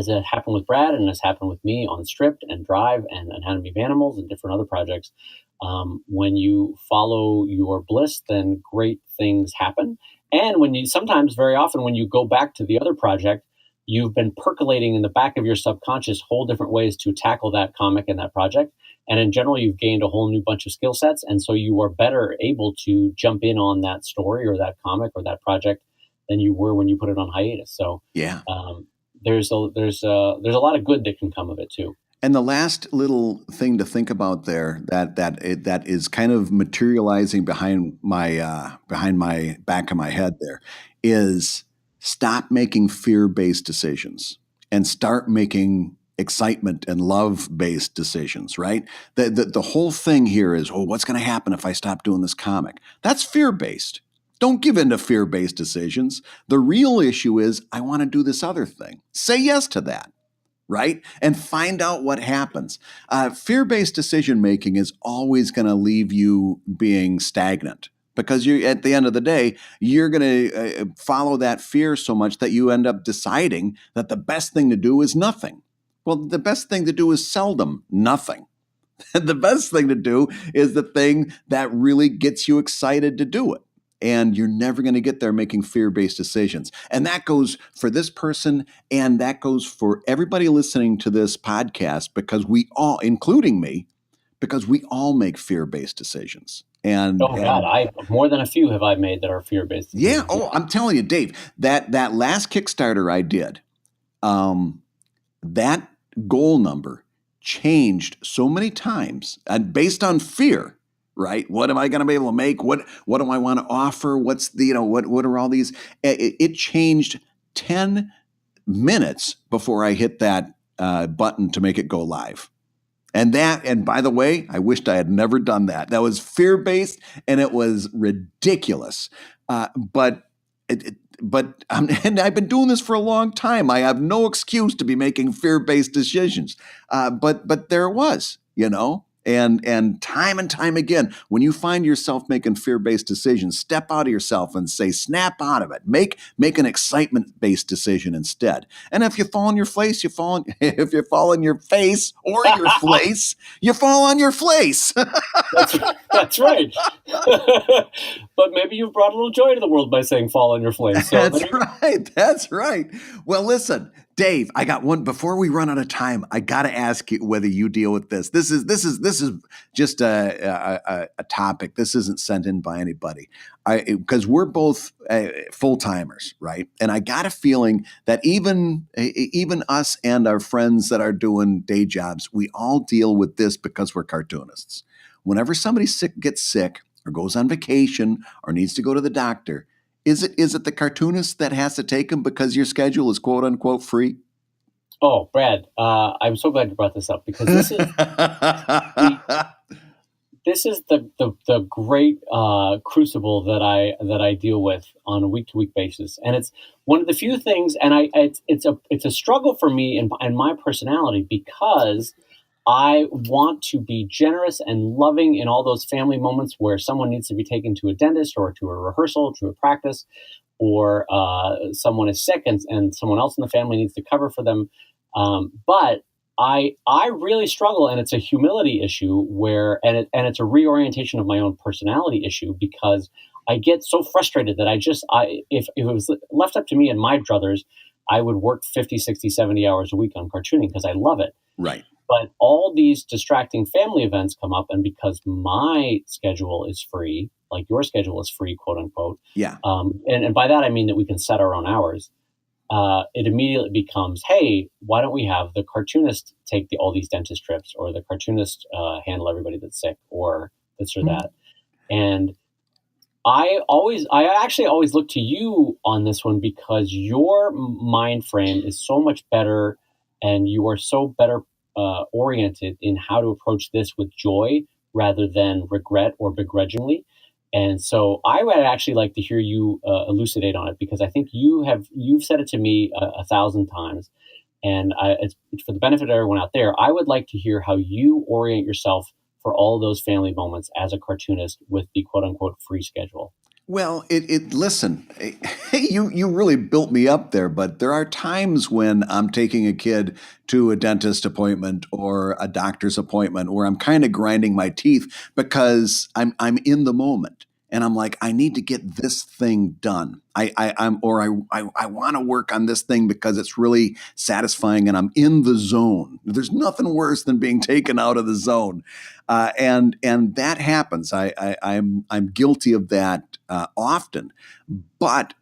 it happened with Brad and has happened with me on Stripped and Drive and Anatomy of Animals and different other projects, when you follow your bliss, then great things happen. And sometimes very often when you go back to the other project, you've been percolating in the back of your subconscious whole different ways to tackle that comic and that project. And in general, you've gained a whole new bunch of skill sets. And so you are better able to jump in on that story or that comic or that project than you were when you put it on hiatus. So yeah, there's a lot of good that can come of it too. And the last little thing to think about there that is kind of materializing behind my back of my head there is stop making fear-based decisions and start making excitement and love-based decisions, right? The whole thing here is, what's going to happen if I stop doing this comic? That's fear-based. Don't give in to fear-based decisions. The real issue is, I want to do this other thing. Say yes to that, right? And find out what happens. Fear-based decision-making is always going to leave you being stagnant because at the end of the day, you're going to follow that fear so much that you end up deciding that the best thing to do is nothing. Well, the best thing to do is seldom nothing. The best thing to do is the thing that really gets you excited to do it. And you're never going to get there making fear-based decisions. And that goes for this person, and that goes for everybody listening to this podcast, because we all, including me, because we all make fear-based decisions. And God, more than a few have I made that are fear-based decisions. Yeah. Oh, I'm telling you, Dave, that last Kickstarter I did, that goal number changed so many times and based on fear. Right? What am I going to be able to make? What do I want to offer? What's what are all these? It changed 10 minutes before I hit that button to make it go live. And by the way, I wished I had never done that. That was fear-based and it was ridiculous. But I've been doing this for a long time. I have no excuse to be making fear-based decisions. But there it was, And time again, when you find yourself making fear-based decisions, step out of yourself and say, snap out of it. Make an excitement-based decision instead. And if you fall on your face, if you fall on your face or your place, you fall on your place. That's right. But maybe you've brought a little joy to the world by saying fall on your place. So That's right. Well, listen, Dave, I got one. Before we run out of time, I got to ask you whether you deal with this. This is just a topic. This isn't sent in by anybody. Because we're both full timers, right? And I got a feeling that even us and our friends that are doing day jobs, we all deal with this because we're cartoonists. Whenever somebody gets sick or goes on vacation or needs to go to the doctor, is it the cartoonist that has to take them because your schedule is quote unquote free? Oh, Brad, I'm so glad you brought this up because this is the great crucible that I deal with on a week to week basis, and it's one of the few things, and it's a struggle for me and my personality because I want to be generous and loving in all those family moments where someone needs to be taken to a dentist or to a rehearsal, to a practice, or someone is sick and someone else in the family needs to cover for them. But I really struggle, and it's a humility issue and it's a reorientation of my own personality issue because I get so frustrated that if it was left up to me and my druthers, I would work 50, 60, 70 hours a week on cartooning because I love it. Right. But all these distracting family events come up, and because my schedule is free, like your schedule is free, quote unquote. Yeah. And by that I mean that we can set our own hours. It immediately becomes, hey, why don't we have the cartoonist take all these dentist trips, or the cartoonist handle everybody that's sick, or this or that. And I actually always look to you on this one because your mind frame is so much better, and you are so better oriented in how to approach this with joy rather than regret or begrudgingly. And so I would actually like to hear you elucidate on it because I think you've said it to me 1,000 times, and it's for the benefit of everyone out there. I would like to hear how you orient yourself for all those family moments as a cartoonist with the quote unquote free schedule. Well, listen, you really built me up there, but there are times when I'm taking a kid to a dentist appointment or a doctor's appointment where I'm kind of grinding my teeth because I'm in the moment. And I'm like, I need to get this thing done. I want to work on this thing because it's really satisfying and I'm in the zone. There's nothing worse than being taken out of the zone. And that happens. I'm guilty of that often. But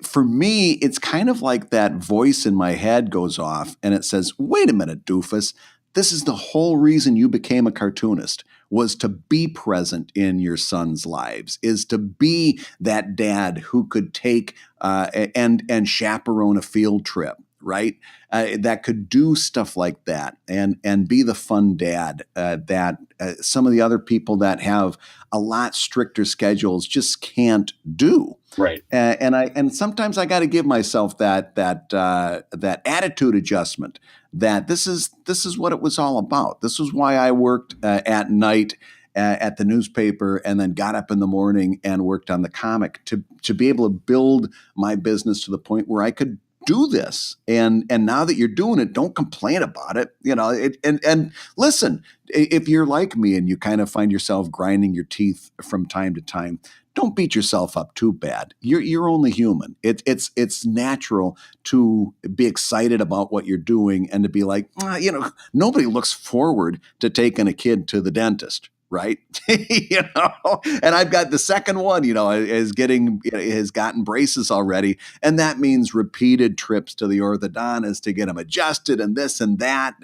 for me, it's kind of like that voice in my head goes off and it says, wait a minute, doofus. This is the whole reason you became a cartoonist, was to be present in your son's lives, is to be that dad who could take and chaperone a field trip, right? That could do stuff like that and be the fun dad that some of the other people that have a lot stricter schedules just can't do. Right. And sometimes I got to give myself that attitude adjustment. That this is what it was all about. This was why I worked at night at the newspaper and then got up in the morning and worked on the comic to be able to build my business to the point where I could do this. And now that you're doing it, don't complain about it. You know, and listen, if you're like me and you kind of find yourself grinding your teeth from time to time, don't beat yourself up too bad. You're only human. It's natural to be excited about what you're doing and to be like, nobody looks forward to taking a kid to the dentist, right? And I've got the second one, has gotten braces already, and that means repeated trips to the orthodontist to get them adjusted and this and that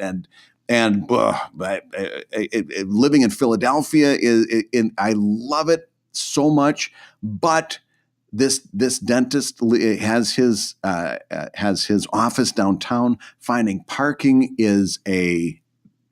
living in Philadelphia I love it so much, but this dentist has his office downtown. Finding parking is a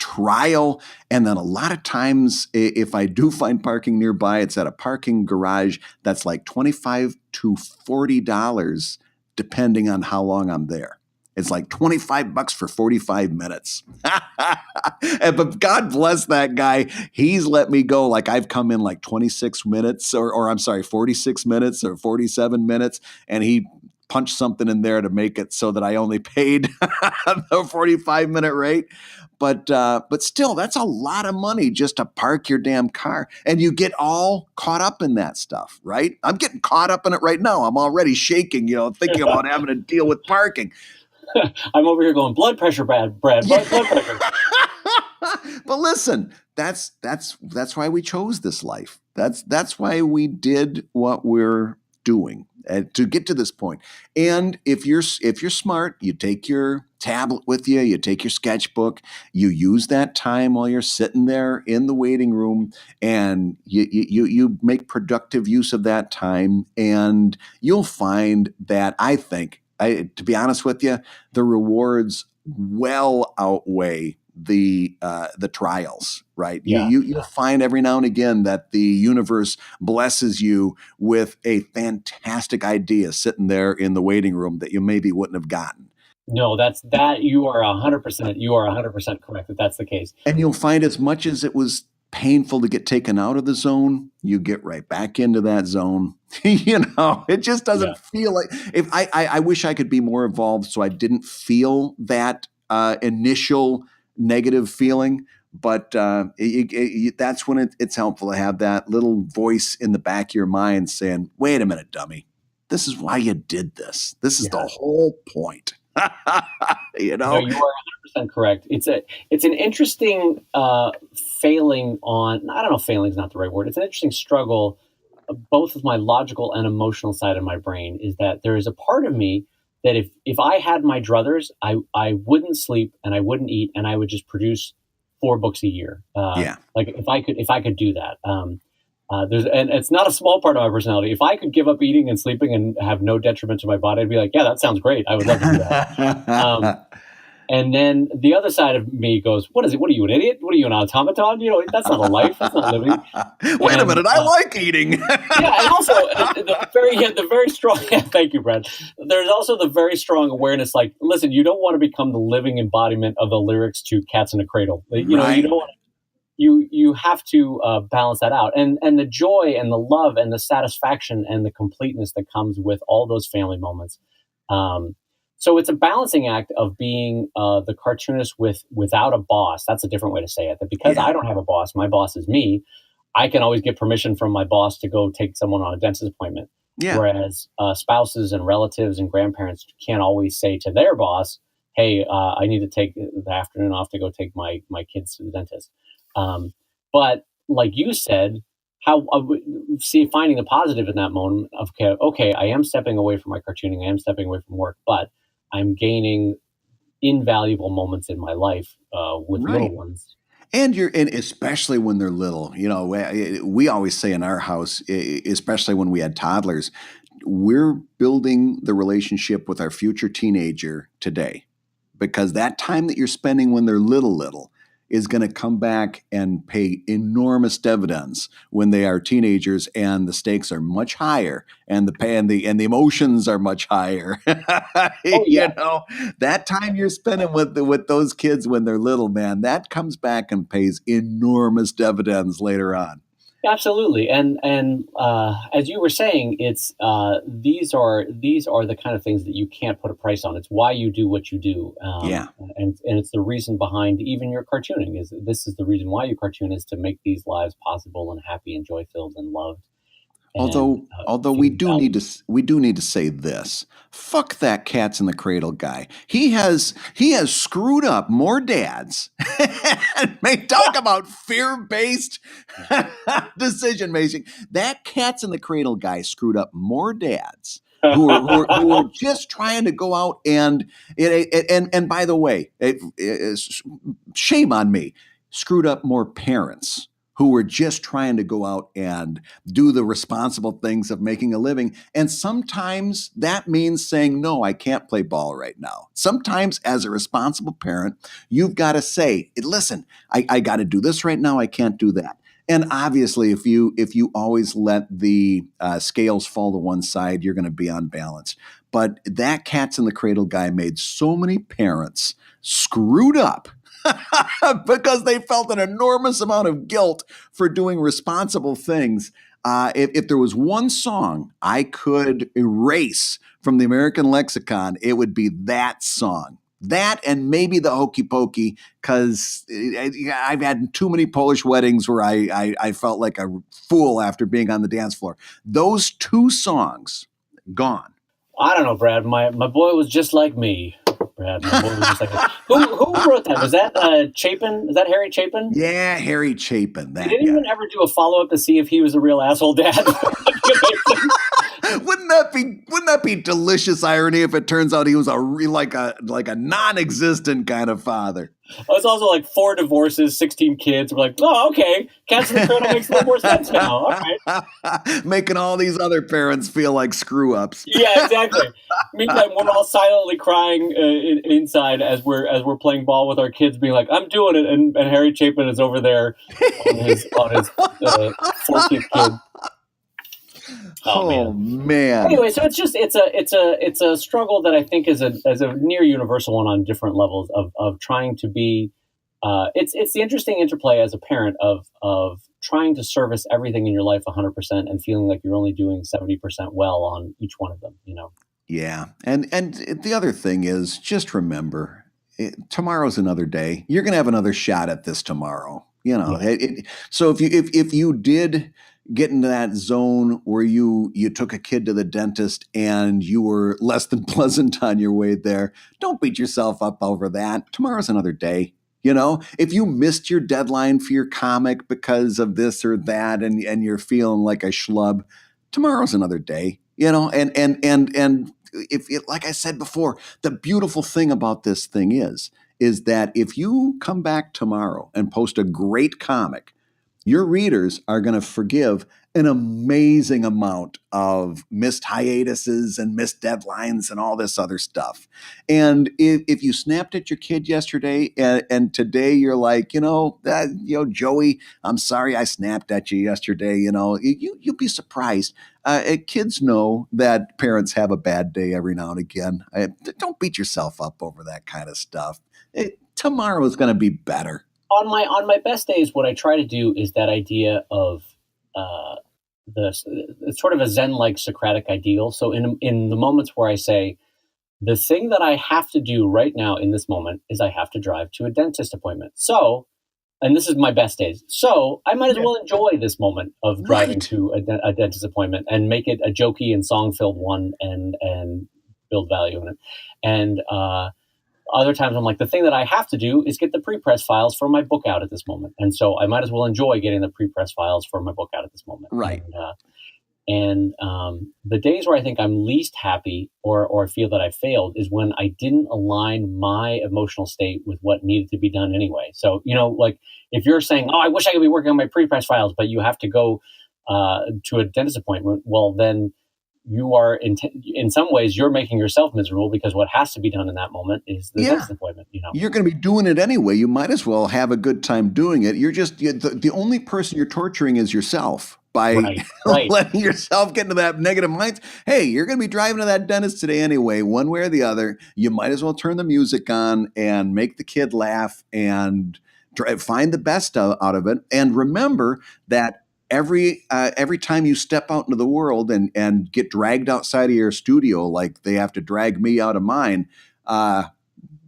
trial, and then a lot of times, if I do find parking nearby, it's at a parking garage that's like $25 to $40, depending on how long I'm there. It's like $25 for 45 minutes. But God bless that guy. He's let me go. Like I've come in like 26 minutes or I'm sorry, 46 minutes or 47 minutes. And he punched something in there to make it so that I only paid the 45-minute rate. But still, that's a lot of money just to park your damn car. And you get all caught up in that stuff, right? I'm getting caught up in it right now. I'm already shaking, thinking about having to deal with parking. I'm over here going, blood pressure, Brad, blood pressure. But listen, that's why we chose this life. That's why we did what we're doing to get to this point. And if you're smart, you take your tablet with you, you take your sketchbook, you use that time while you're sitting there in the waiting room, and you make productive use of that time, and you'll find that to be honest with you, the rewards well outweigh the trials, right? Yeah. You'll find every now and again that the universe blesses you with a fantastic idea sitting there in the waiting room that you maybe wouldn't have gotten. No, you are 100% correct that that's the case. And you'll find as much as it was painful to get taken out of the zone, you get right back into that zone. It just doesn't feel like if I wish I could be more involved so I didn't feel that initial negative feeling. But that's when it's helpful to have that little voice in the back of your mind saying, wait a minute, dummy. This is why you did this. This is the whole point. No, you are 100% correct. It's an interesting failing on, I don't know if failing is not the right word. It's an interesting struggle, both with my logical and emotional side of my brain, is that there is a part of me that if I had my druthers, I wouldn't sleep and I wouldn't eat and I would just produce 4 books a year. Like if I could do that. And it's not a small part of my personality. If I could give up eating and sleeping and have no detriment to my body, I'd be like, yeah, that sounds great. I would love to do that. And then the other side of me goes, what is it? What are you, an idiot? What are you, an automaton? That's not a life. That's not living. Wait a minute. I like eating. And also the very strong, thank you, Brad. There's also the very strong awareness, like, listen, you don't want to become the living embodiment of the lyrics to Cats in a Cradle. You don't want to. You have to balance that out, and the joy and the love and the satisfaction and the completeness that comes with all those family moments. So it's a balancing act of being the cartoonist without a boss. That's a different way to say it. That because I don't have a boss, my boss is me. I can always get permission from my boss to go take someone on a dentist appointment. Yeah. Whereas spouses and relatives and grandparents can't always say to their boss, "Hey, I need to take the afternoon off to go take my kids to the dentist." But like you said, finding the positive in that moment of, okay, I am stepping away from my cartooning, I am stepping away from work, but I'm gaining invaluable moments in my life with little ones. And especially when they're little, we always say in our house, especially when we had toddlers, we're building the relationship with our future teenager today, because that time that you're spending when they're little is going to come back and pay enormous dividends when they are teenagers, and the stakes are much higher, and the emotions are much higher. That time you're spending with those kids when they're little, man, that comes back and pays enormous dividends later on. Absolutely, and as you were saying, it's these are the kind of things that you can't put a price on. It's why you do what you do, and it's the reason behind even your cartooning. This is the reason why you cartoon, is to make these lives possible and happy and joy filled and loved. Although we do need to say this. Fuck that Cats in the Cradle guy. He has screwed up more dads. Talk about fear-based decision making. That Cats in the Cradle guy screwed up more dads who were just trying to go out and by the way, shame on me, screwed up more parents who were just trying to go out and do the responsible things of making a living. And sometimes that means saying, no, I can't play ball right now. Sometimes as a responsible parent, you've got to say, listen, I got to do this right now. I can't do that. And obviously, if you always let the scales fall to one side, you're going to be unbalanced. But that Cats in the Cradle guy made so many parents screwed up because they felt an enormous amount of guilt for doing responsible things. If there was one song I could erase from the American lexicon, it would be that song. That and maybe the Hokey Pokey, because I've had too many Polish weddings where I felt like a fool after being on the dance floor. Those two songs, gone. I don't know, Brad. My boy was just like me. Brad, my boy was just like me. Who wrote that? Was that Chapin? Is that Harry Chapin? Yeah, Harry Chapin. They didn't even ever do a follow up to see if he was a real asshole dad. Wouldn't that be delicious irony if it turns out he was like a non-existent kind of father? It's also like 4 divorces, 16 kids. We're like, oh, okay. Cats in the Cradle makes a little more sense now. All right. Making all these other parents feel like screw-ups. Yeah, exactly. Meantime, we're all silently crying inside as we're playing ball with our kids, being like, "I'm doing it," and Harry Chapin is over there on his 40th kid. Oh man. Anyway, so it's a struggle that I think is a near universal one on different levels of trying to be. It's the interesting interplay as a parent of trying to service everything in your life 100% and feeling like you're only doing 70% well on each one of them. Yeah, and the other thing is, just remember, tomorrow's another day. You're going to have another shot at this tomorrow. Yeah. So if you did get into that zone where you took a kid to the dentist and you were less than pleasant on your way there, don't beat yourself up over that. Tomorrow's another day. If you missed your deadline for your comic because of this or that, and you're feeling like a schlub, tomorrow's another day. And if it, like I said before, the beautiful thing about this thing is that if you come back tomorrow and post a great comic, your readers are going to forgive an amazing amount of missed hiatuses and missed deadlines and all this other stuff. And if you snapped at your kid yesterday and today you're like, Joey, I'm sorry I snapped at you yesterday. You'll be surprised. Kids know that parents have a bad day every now and again. Don't beat yourself up over that kind of stuff. Tomorrow is going to be better. On my best days, what I try to do is that idea of it's sort of a Zen-like Socratic ideal. So in the moments where I say, the thing that I have to do right now in this moment is I have to drive to a dentist appointment. So, and this is my best days. So I might as well enjoy this moment of driving to a dentist appointment and make it a jokey and song-filled one and build value in it. And other times I'm like, the thing that I have to do is get the pre-press files for my book out at this moment. And so I might as well enjoy getting the pre-press files for my book out at this moment. Right. And the days where I think I'm least happy or feel that I failed is when I didn't align my emotional state with what needed to be done anyway. So, like if you're saying, oh, I wish I could be working on my pre-press files, but you have to go to a dentist appointment, well, then you are in some ways you're making yourself miserable because what has to be done in that moment is the dentist appointment. You're going to be doing it anyway. You might as well have a good time doing it. You're just the only person you're torturing is yourself by letting yourself get into that negative mindset. Hey, you're going to be driving to that dentist today anyway, one way or the other. You might as well turn the music on and make the kid laugh and find the best out of it. And remember that every time you step out into the world and get dragged outside of your studio, like they have to drag me out of mine,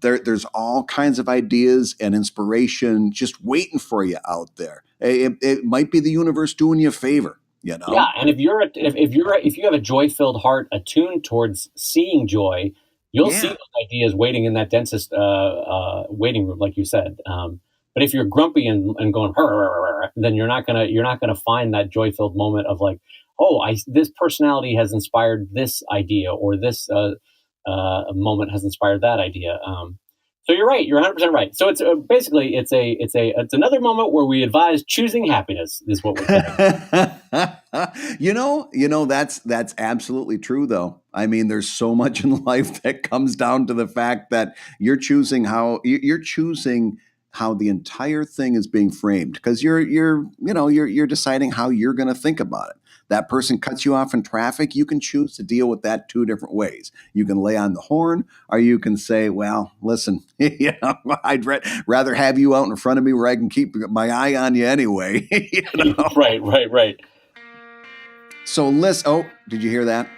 there's all kinds of ideas and inspiration just waiting for you out there. It might be the universe doing you a favor, Yeah, and if you have a joy-filled heart attuned towards seeing joy, you'll see those ideas waiting in that dentist waiting room, like you said. But if you're grumpy and going, then you're not gonna find that joy-filled moment of like, oh, this personality has inspired this idea, or this moment has inspired that idea. So you're right. You're 100% right. So it's basically it's another moment where we advise choosing happiness is what we're saying. You know that's absolutely true though. I mean, there's so much in life that comes down to the fact that you're choosing how the entire thing is being framed, because you're deciding how you're going to think about it. That person cuts you off in traffic. You can choose to deal with that two different ways. You can lay on the horn, or you can say, well, listen, I'd rather have you out in front of me where I can keep my eye on you anyway. Right. So listen, did you hear that?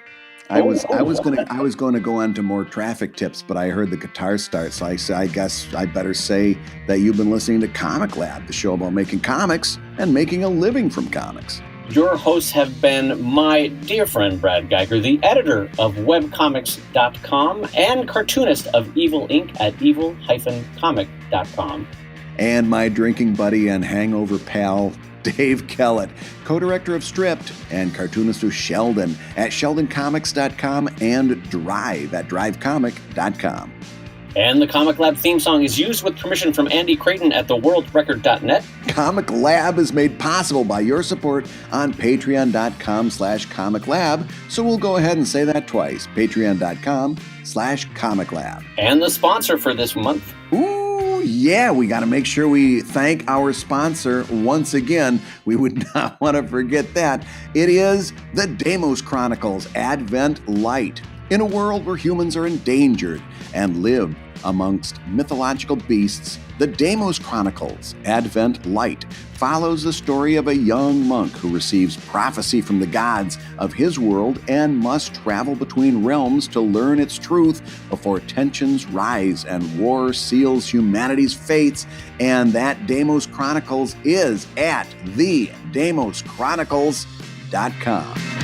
I was going to go on to more traffic tips, but I heard the guitar start, so I guess I better say that you've been listening to ComicLab, the show about making comics and making a living from comics. Your hosts have been my dear friend Brad Guigar, the editor of webcomics.com and cartoonist of Evil Inc. at evil-comic.com. And my drinking buddy and hangover pal, Dave Kellett, co-director of Stripped and cartoonist of Sheldon at sheldoncomics.com and Drive at drivecomic.com. And the Comic Lab theme song is used with permission from Andy Creighton at theworldrecord.net. Comic Lab is made possible by your support on patreon.com/comiclab. So we'll go ahead and say that twice, patreon.com/comiclab. And the sponsor for this month. Ooh, yeah, we got to make sure we thank our sponsor once again. We would not want to forget that. It is the Deimos Chronicles Advent Light. In a world where humans are endangered and live amongst mythological beasts, the Deimos Chronicles Advent Light follows the story of a young monk who receives prophecy from the gods of his world and must travel between realms to learn its truth before tensions rise and war seals humanity's fates. And that Deimos Chronicles is at thedeimoschronicles.com.